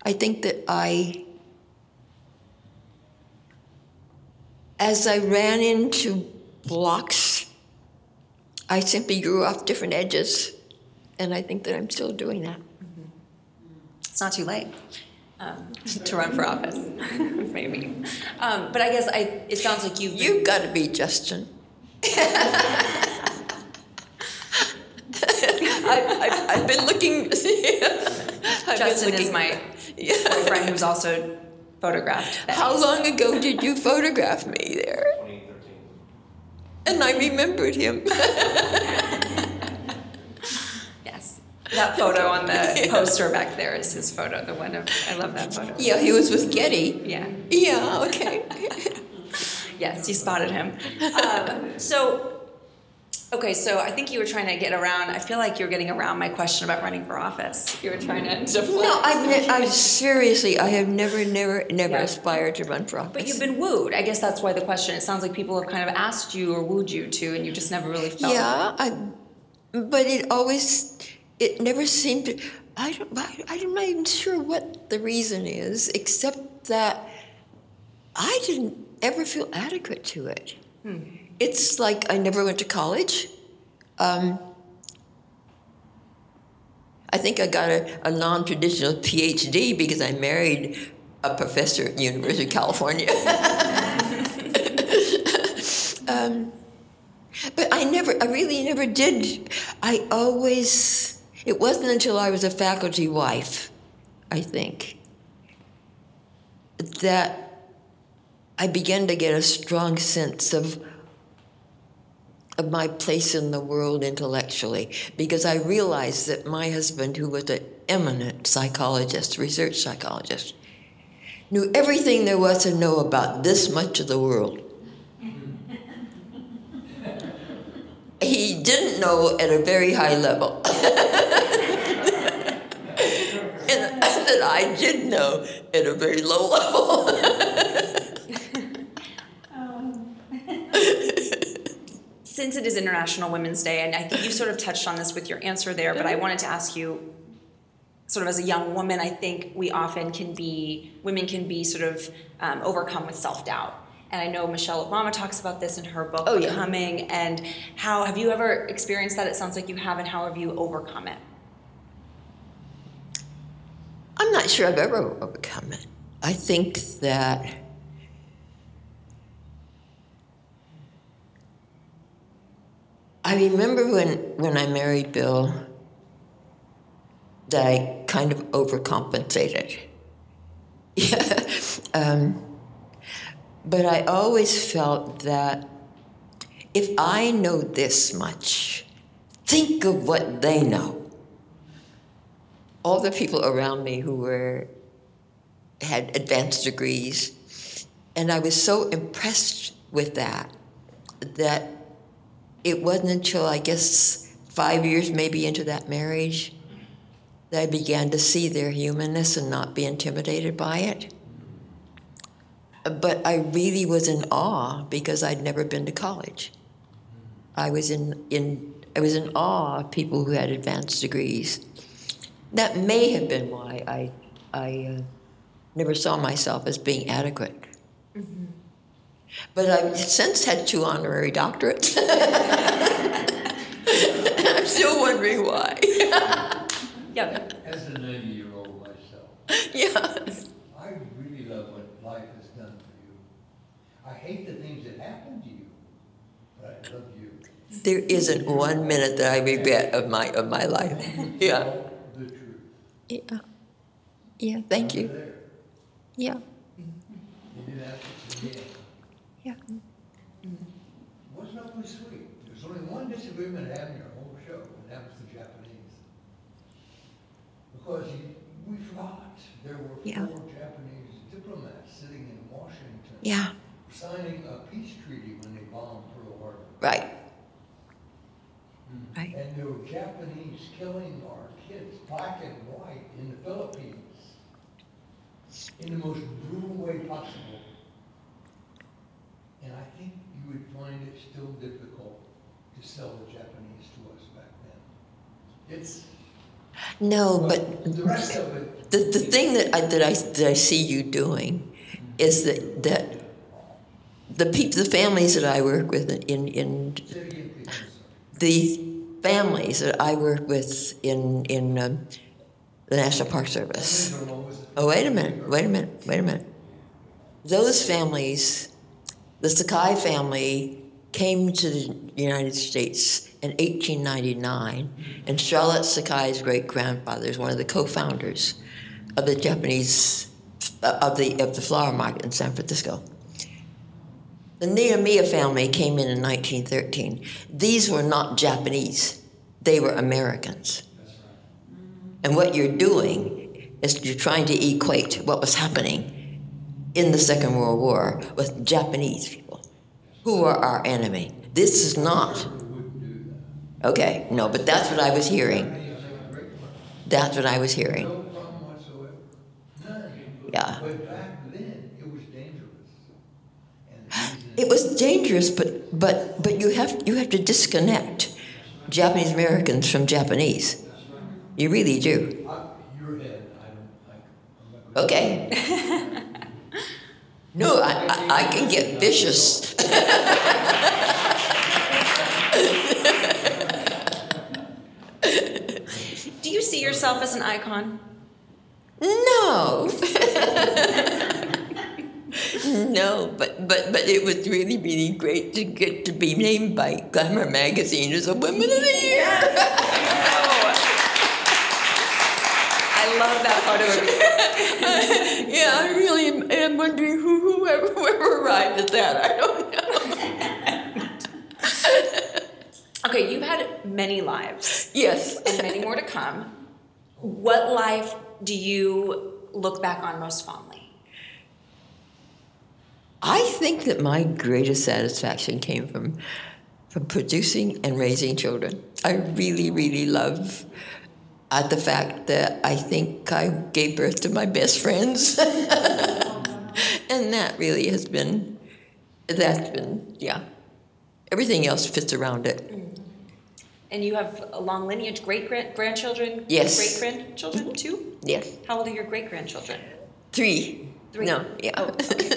I think that as I ran into blocks, I simply grew off different edges. And I think that I'm still doing that. It's not too late to run for office, maybe. But I guess it sounds like You've got to be Justin. I've been looking. Justin is my boyfriend, who's also photographed. How long ago did you photograph me there? 2013. And I remembered him. Yes. That photo on the poster back there is his photo, the one I love that photo. Yeah, he was with Getty. Yeah. Yeah, okay. Yes, you spotted him. So I think you were trying to get around, I feel like you're getting around my question about running for office. You were trying to deflect. No, I seriously, I have never aspired to run for office. But you've been wooed. I guess that's why the question, it sounds like people have kind of asked you or wooed you to, and you just never really felt. Yeah, but it never seemed to, I'm not even sure what the reason is, except that I didn't ever feel adequate to it. It's like I never went to college. I think I got a non-traditional PhD because I married a professor at the University of California. But I really never did. It wasn't until I was a faculty wife, I think, that I began to get a strong sense of my place in the world intellectually, because I realized that my husband, who was an eminent psychologist, research psychologist, knew everything there was to know about this much of the world. He didn't know at a very high level. And that I did know at a very low level. Since it is International Women's Day, and I think you sort of touched on this with your answer there, but I wanted to ask you sort of as a young woman, I think women can be sort of overcome with self-doubt. And I know Michelle Obama talks about this in her book, Becoming, and how, have you ever experienced that? It sounds like you have, and how have you overcome it? I'm not sure I've ever overcome it. I think that I remember when I married Bill that I kind of overcompensated. Yeah. But I always felt that if I know this much, think of what they know. All the people around me who had advanced degrees, and I was so impressed with that it wasn't until, I guess, 5 years maybe into that marriage that I began to see their humanness and not be intimidated by it. But I really was in awe because I'd never been to college. I was in awe of people who had advanced degrees. That may have been why I never saw myself as being adequate. Mm-hmm. But I've since had 2 honorary doctorates. I'm still wondering why. Yeah. As a 90-year-old myself, Yes. I really love what life has done for you. I hate the things that happened to you, but I love you. There isn't 1 minute that I regret of my life. Yeah. The truth. Yeah. Yeah. Thank you. There. Yeah. You didn't ask us again. Yeah. It wasn't awfully sweet. There's only one disagreement I had in your whole show, and that was the Japanese. Because we forgot there were 4 Japanese diplomats sitting in Washington. Yeah. Signing a peace treaty when they bombed Pearl Harbor. Right. Right. And there were Japanese killing our kids, black and white, in the Philippines, in the most brutal way possible. And I think you would find it still difficult to sell the Japanese to us back then. It's No, but the rest of it. the thing that I see you doing is that the families that I work with in the families that I work with in the National Park Service. Oh, wait a minute. Those families, the Sakai family came to the United States in 1899, and Charlotte Sakai's great-grandfather is one of the co-founders of the Japanese, of the flower market in San Francisco. The Niyamiya family came in 1913. These were not Japanese. They were Americans. And what you're doing is you're trying to equate what was happening in the Second World War with Japanese people, who are our enemy. This is not. Okay, no, but that's what I was hearing. That's what I was hearing. No problem whatsoever. None. Yeah. But back then, it was dangerous. And It was dangerous, but you have to disconnect Japanese Americans from Japanese. You really do. your head, I'm not Okay. No, I can get vicious. Do you see yourself as an icon? No. No, but it was really, really great to get to be named by Glamour magazine as a Women of the Year. I love that photo of you. Yeah, I really am wondering whoever arrived at that. I don't know. Okay, you've had many lives. Yes. And many more to come. What life do you look back on most fondly? I think that my greatest satisfaction came from producing and raising children. I really, really love the fact that I think I gave birth to my best friends. And that really has been, yeah. Everything else fits around it. And you have a long lineage, great-grandchildren? Yes. Great-grandchildren, too? Yes. How old are your great-grandchildren? 3. 3? No, yeah. Oh, okay.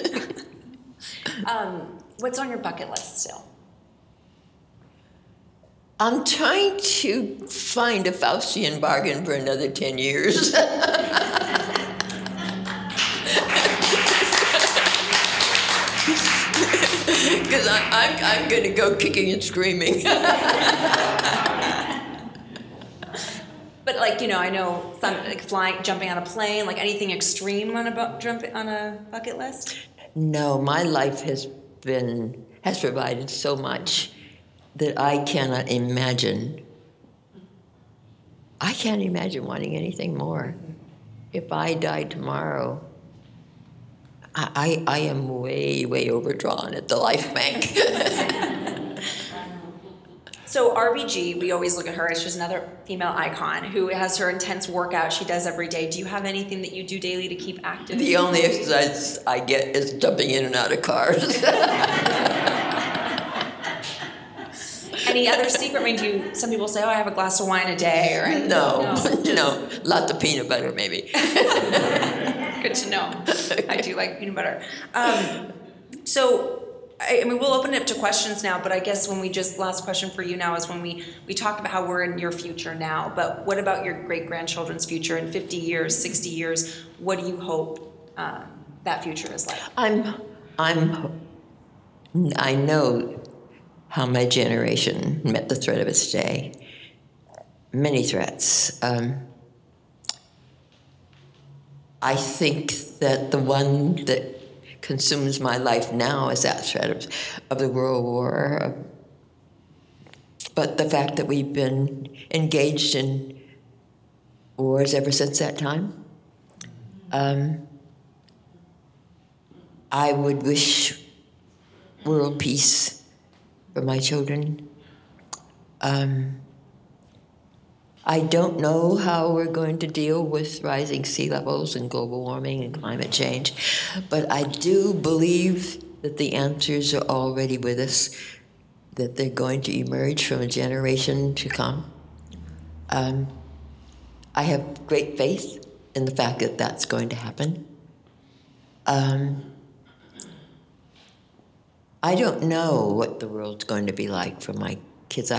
What's on your bucket list still? I'm trying to find a Faustian bargain for another 10 years. Because I'm going to go kicking and screaming. But like, you know, I know some like flying, jumping on a plane, like anything extreme on a bucket list? No, my life has provided so much that I cannot imagine. I can't imagine wanting anything more. If I died tomorrow, I am way, way overdrawn at the life bank. So RBG, we always look at her as just another female icon who has her intense workout she does every day. Do you have anything that you do daily to keep active? The only exercise I get is jumping in and out of cars. Any other secret? I mean, some people say, oh, I have a glass of wine a day, or anything. No, lots of peanut butter maybe. Good to know. I do like peanut butter. So, I mean, we'll open it up to questions now, but I guess last question for you now is when we talked about how we're in your future now, but what about your great-grandchildren's future in 50 years, 60 years? What do you hope that future is like? I know how my generation met the threat of its day. Many threats. I think that the one that consumes my life now is that threat of the World War. But the fact that we've been engaged in wars ever since that time. I would wish world peace for my children. I don't know how we're going to deal with rising sea levels and global warming and climate change, but I do believe that the answers are already with us, that they're going to emerge from a generation to come. I have great faith in the fact that that's going to happen. I don't know what the world's going to be like for my kids.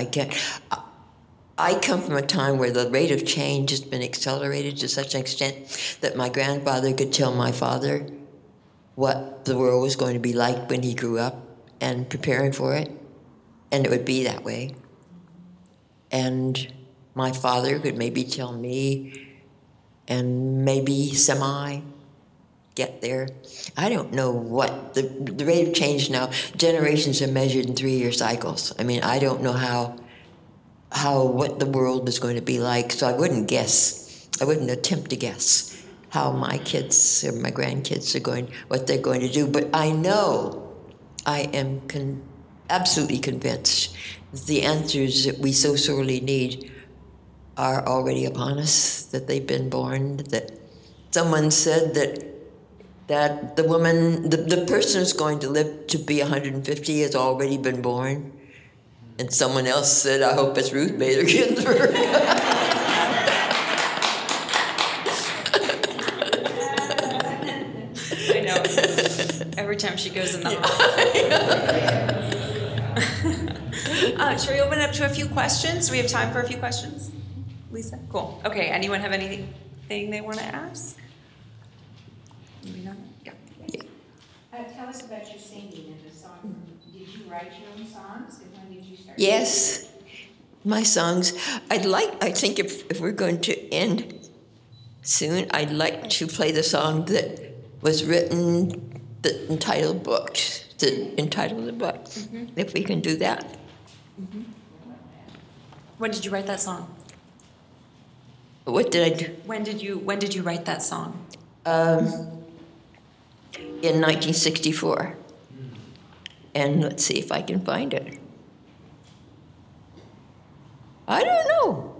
I come from a time where the rate of change has been accelerated to such an extent that my grandfather could tell my father what the world was going to be like when he grew up and preparing for it, and it would be that way. And my father could maybe tell me, and maybe get there. I don't know what the rate of change now. Generations are measured in 3-year cycles. I mean, I don't know what the world is going to be like, so I wouldn't guess. I wouldn't attempt to guess how my kids or my grandkids what they're going to do. But I know, I am absolutely convinced that the answers that we so sorely need are already upon us, that they've been born, that someone said that the person who's going to live to be 150 has already been born. And someone else said, I hope it's Ruth Bader Ginsburg. I know. Every time she goes in the hospital. Should we open it up to a few questions? Do we have time for a few questions? Lisa? Cool. Okay, anyone have anything they want to ask? Maybe not? Yeah. Tell us about your singing and the song. Did you write your own songs, and when did you start? Yes, my songs. I think if we're going to end soon, I'd like to play the song that was written, the entitled the book, if we can do that. Mm-hmm. When did you write that song? What did I do? When did you write that song? In 1964. And let's see if I can find it. I don't know.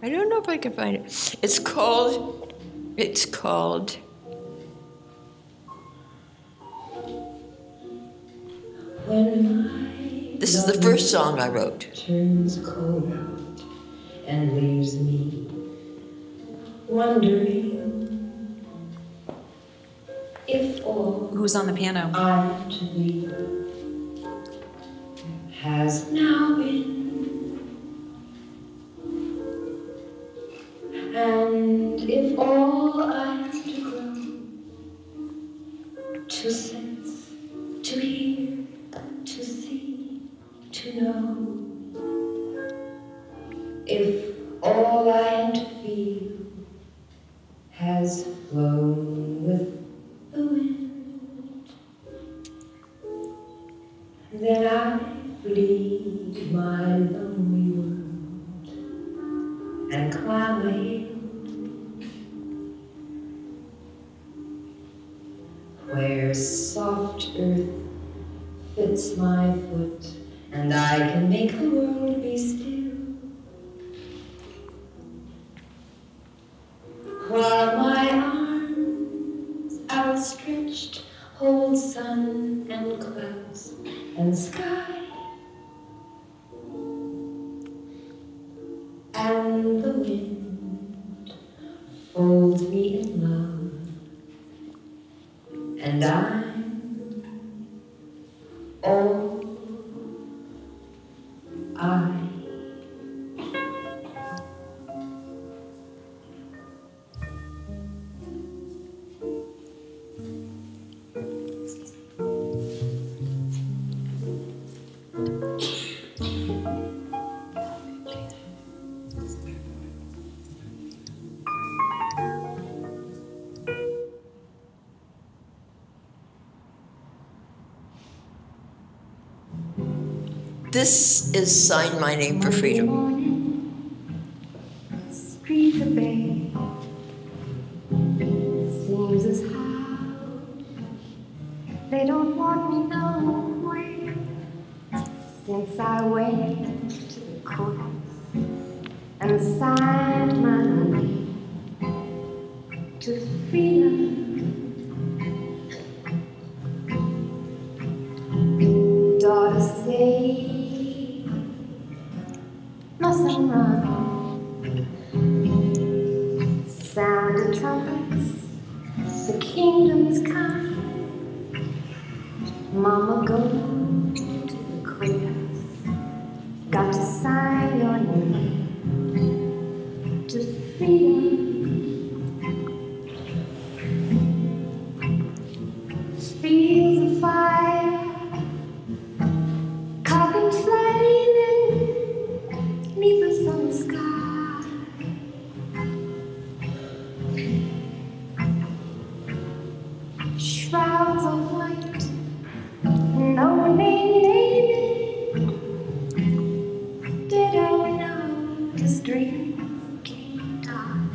I don't know if I can find it. It's called The This is the first song I wrote. Turns cold out and leaves me wondering if all Who's on the piano? I'm to be has now been, and if all I'm to grow, to sense, to hear, to see, to know, if all I am to feel has flown with the wind, then I leave my lonely world and climb a hill where soft earth fits my foot and I can make the world be still, while my arms outstretched hold sun and clouds and sky, and the wind folds me in love, and I'm all I. This is Sign My Name for Freedom. Streets of Bay seems as how they don't want me nowhere since I went to the courthouse and signed my name to freedom. Daughters say mustn't run. Sound of trumpets, the kingdom's come. Mama, go to the courthouse. Got to sign your name to freedom. Fields of fire, carbon flaming, neath the summer sky. Shrouds of white, no name naming. Did I know this dream came dark?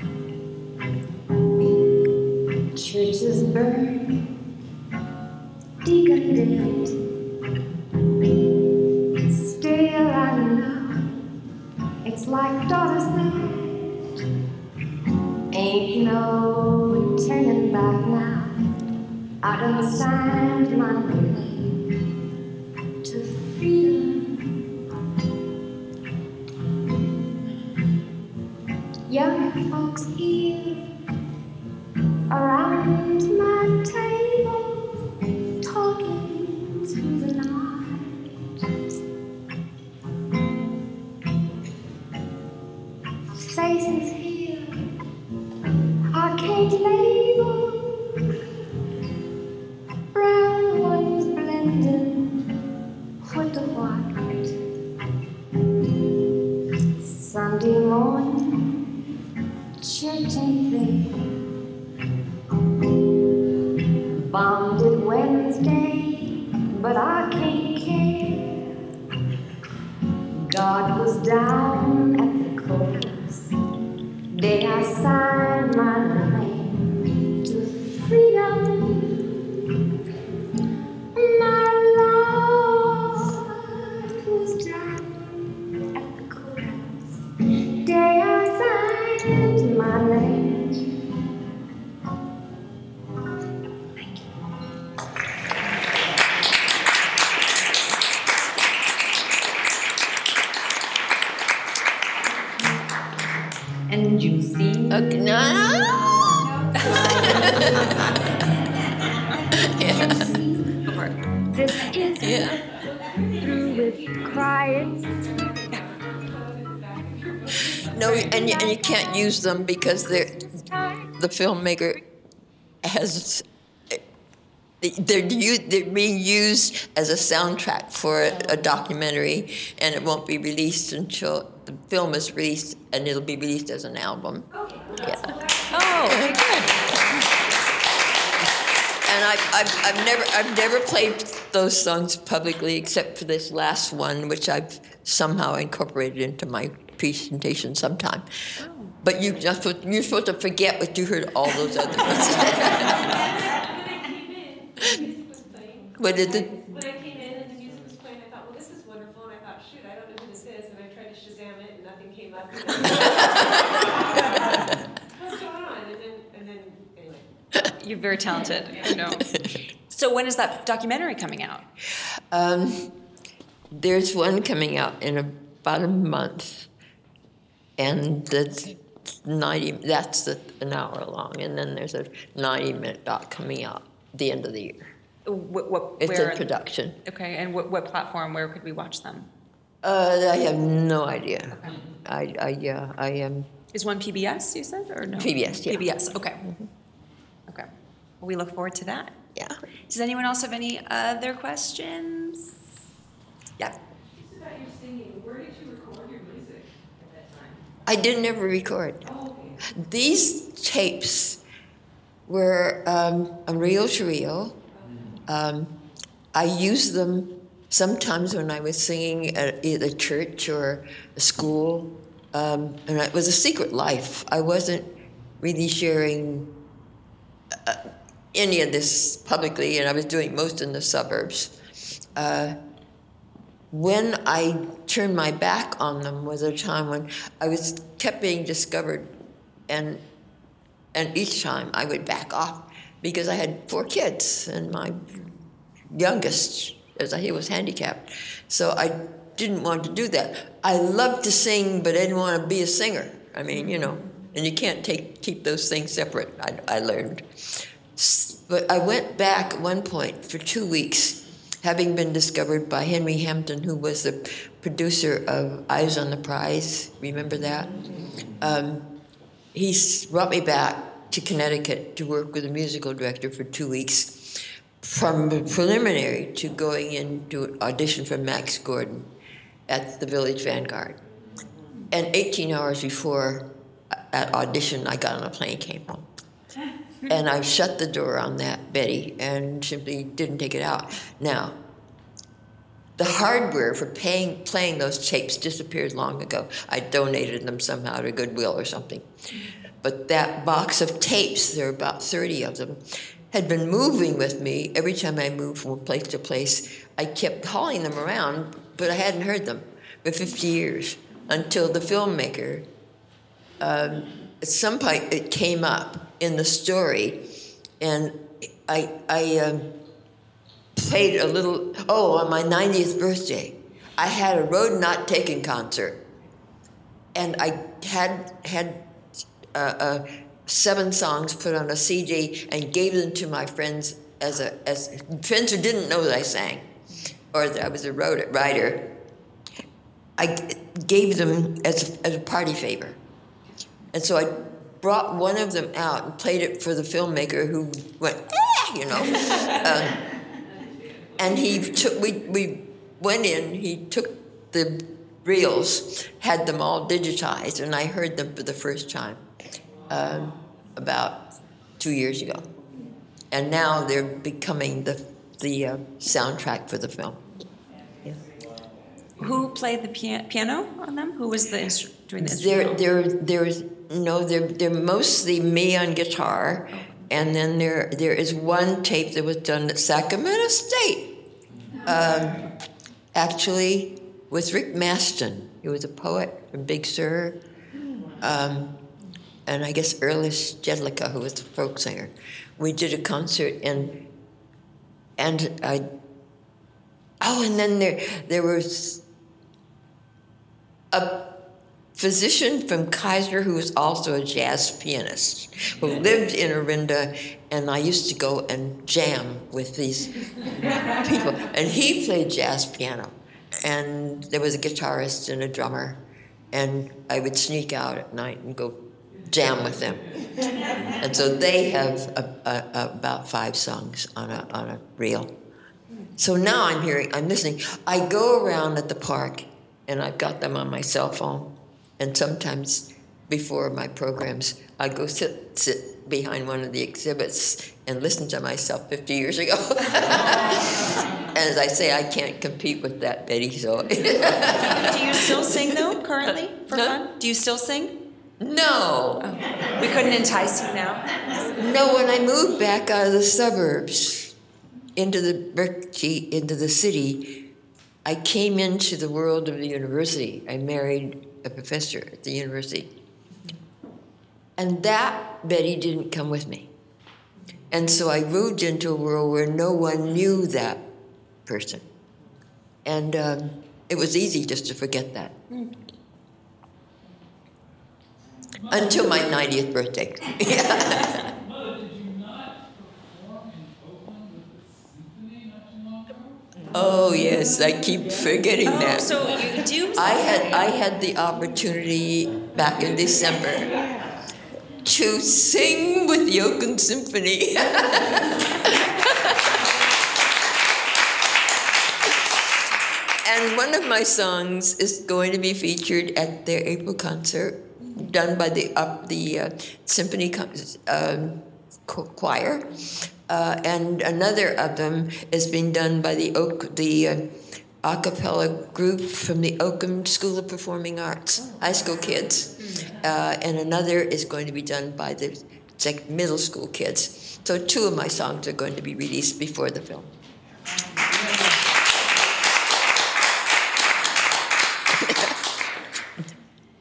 Churches burn, decadent. Still I know it's like daughters that ain't no turning back now. I done signed my name to freedom. Young folks here around my table, talking through the night. Faces here I can't label. Brown ones blending with the white. Sunday morning, church ain't there. Bombed it Wednesday, but I can't care. God was down at the courthouse. Day I signed my name to freedom. My Lord was down at the courthouse. Day I signed my name. and juicy. Okay, no. Yeah. Go for it. This is Yeah. through with crying. No, and you can't use them because the filmmaker has. They're being used as a soundtrack for a documentary, and it won't be released until the film is released, and it'll be released as an album. Yeah. Oh, very good. And I've never played those songs publicly except for this last one, which I've somehow incorporated into my presentation sometime. But you're supposed to forget what you heard all those other ones. What did it? When I came in and the music was playing, I thought, well, this is wonderful, and I thought, shoot, I don't know who this is, and I tried to Shazam it, and nothing came up. What's going on? And then, anyway. You're very talented. I know. So when is that documentary coming out? There's one coming out in about a month, and that's 90. That's an hour long, and then there's a 90-minute doc coming out at the end of the year. It's Where? in production. Okay, and what platform? Where could we watch them? I have no idea. I am Is one PBS? You said or no? PBS. Yeah. PBS. Okay. Okay. Well, we look forward to that. Yeah. Does anyone else have any other questions? Yeah. Just about your singing, where did you record your music at that time? I didn't ever record. Oh, okay. These tapes were on reel to reel. I used them sometimes when I was singing at either church or a school, and it was a secret life. I wasn't really sharing any of this publicly, and I was doing most in the suburbs. When I turned my back on them was a time when I kept being discovered, and each time I would back off because I had 4 kids, and my youngest, he was handicapped, so I didn't want to do that. I loved to sing, but I didn't want to be a singer. I mean, and you can't keep those things separate. I learned, but I went back at one point for 2 weeks, having been discovered by Henry Hampton, who was the producer of Eyes on the Prize. Remember that? He brought me back to Connecticut to work with a musical director for 2 weeks, from preliminary to going in to audition for Max Gordon at the Village Vanguard. And 18 hours before that audition, I got on a plane, came home. And I shut the door on that, Betty, and simply didn't take it out. Now, the hardware for playing those tapes disappeared long ago. I donated them somehow to Goodwill or something. But that box of tapes, there are about 30 of them, had been moving with me. Every time I moved from place to place, I kept hauling them around, but I hadn't heard them for 50 years until the filmmaker, at some point it came up in the story, and I played a little, on my 90th birthday, I had a Road Not Taken concert, and I had 7 songs put on a CD and gave them to my friends as friends who didn't know that I sang or that I was a writer. I gave them as a party favor, and so I brought one of them out and played it for the filmmaker, who went, and we went in. He took the reels, had them all digitized, and I heard them for the first time about 2 years ago, and now they're becoming the soundtrack for the film. Yeah. Who played the piano on them? Who was doing the instrumental? They're mostly me on guitar, and then there is one tape that was done at Sacramento State, actually with Rick Maston. He was a poet from Big Sur. And I guess Earlish Jedlicka, who was the folk singer. We did a concert, and then there was physician from Kaiser who was also a jazz pianist, who lived in Orinda, and I used to go and jam with these people. And he played jazz piano, and there was a guitarist and a drummer, and I would sneak out at night and go jam with them. And so they have about 5 songs on a reel. So now I'm listening. I go around at the park, and I've got them on my cell phone. And sometimes before my programs, I go sit behind one of the exhibits and listen to myself 50 years ago. And as I say, I can't compete with that, Betty. So. Do you still sing though, currently, for fun? Do you still sing? No. Oh. We couldn't entice you now? No, when I moved back out of the suburbs into the city, I came into the world of the university. I married a professor at the university. And that, Betty, didn't come with me. And so I moved into a world where no one knew that person. And it was easy just to forget that. Until my 90th birthday. Yeah. Mother, did you not perform in Oakland with the symphony not too long ago? Oh yes, I keep forgetting that. So you do. I had the opportunity back in December to sing with the Oakland Symphony. And one of my songs is going to be featured at their April concert, done by the symphony choir, and another of them is being done by the a cappella group from the Oakland School of Performing Arts, high school kids, and another is going to be done by the middle school kids. So 2 of my songs are going to be released before the film.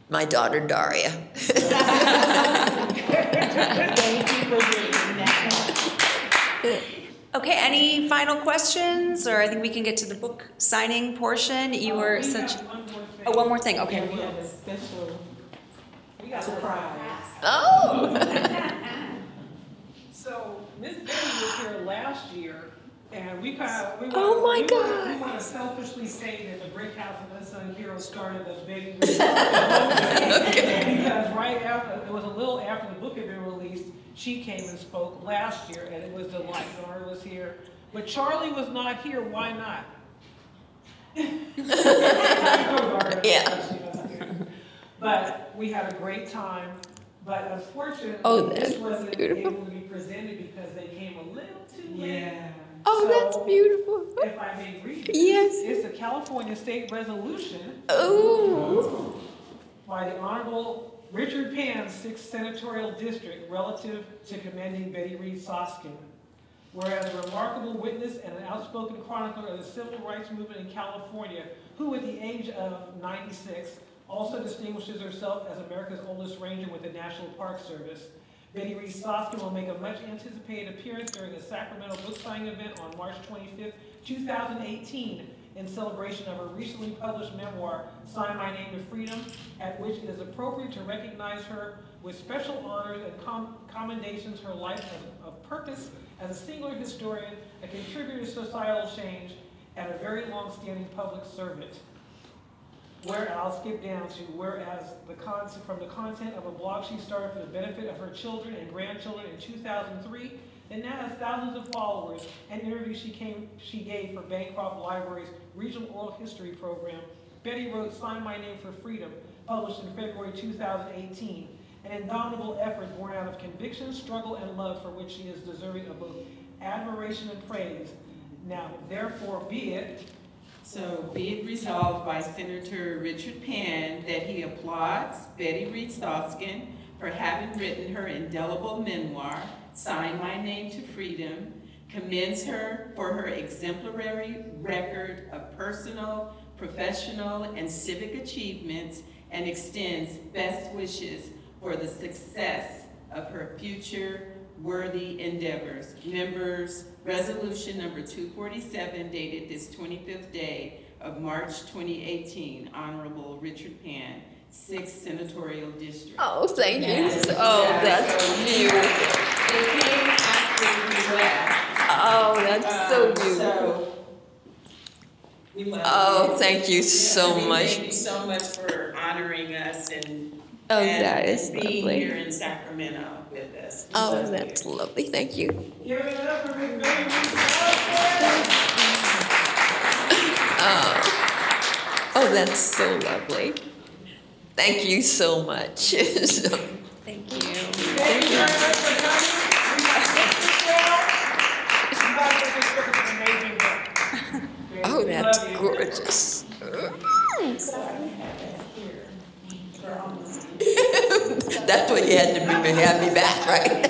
My daughter, Daria. Okay, any final questions? Or I think we can get to the book signing portion. You were such... one more thing, okay. We have a special surprise. Oh! So, Miss Betty was here last year, and we want to selfishly say that the Brick House and Unsung Heroes started the Betty Reid. Because right after, it was a little after the book had been released, she came and spoke last year, and it was delightful. Nora was here, but Charlie was not here. Why not? Yeah. But we had a great time. But unfortunately, this wasn't able to be presented because they came a little too late. Yeah. Oh, so, that's beautiful. If I may read it, yes. It's a California state resolution by the Honorable Richard Pan, 6th Senatorial District, relative to commending Betty Reid Soskin. Whereas a remarkable witness and an outspoken chronicler of the civil rights movement in California, who at the age of 96 also distinguishes herself as America's oldest ranger with the National Park Service, Betty Reid Soskin will make a much anticipated appearance during the Sacramento book signing event on March 25th, 2018, in celebration of her recently published memoir, Sign My Name to Freedom, at which it is appropriate to recognize her with special honors and commendations her life of purpose as a singular historian, a contributor to societal change, and a very long-standing public servant. Where I'll skip down to whereas from the content of a blog she started for the benefit of her children and grandchildren in 2003, and now has thousands of followers, and interviews she gave for Bancroft Library's Regional Oral History Program. Betty wrote Sign My Name for Freedom, published in February 2018, an indomitable effort born out of conviction, struggle, and love for which she is deserving of both admiration and praise. Now, therefore, be it. So be it resolved by Senator Richard Pan that he applauds Betty Reid Soskin for having written her indelible memoir, Sign My Name to Freedom, commends her for her exemplary record of personal, professional, and civic achievements, and extends best wishes for the success of her future worthy endeavors. Members, resolution number 247, dated this 25th day of March 2018, Honorable Richard Pan, 6th Senatorial District. Oh, thank you. Yes. Oh, Yeah, that's so beautiful. It came after we left. Oh, that's so beautiful. So we love Oh, you. thank you so much. Thank you so much for honoring us and, Oh, and that is being lovely. here in Sacramento with us. We Oh, love you. that's lovely. Thank you. Give it up for Miss Betty Reed Soskin. Oh, that's so lovely. Thank you so much. So- Thank you. Thank you very much for coming. We got pictures now. You guys are just looking amazing work. oh, We that's love you. gorgeous. That's what you had to do to have me back, right?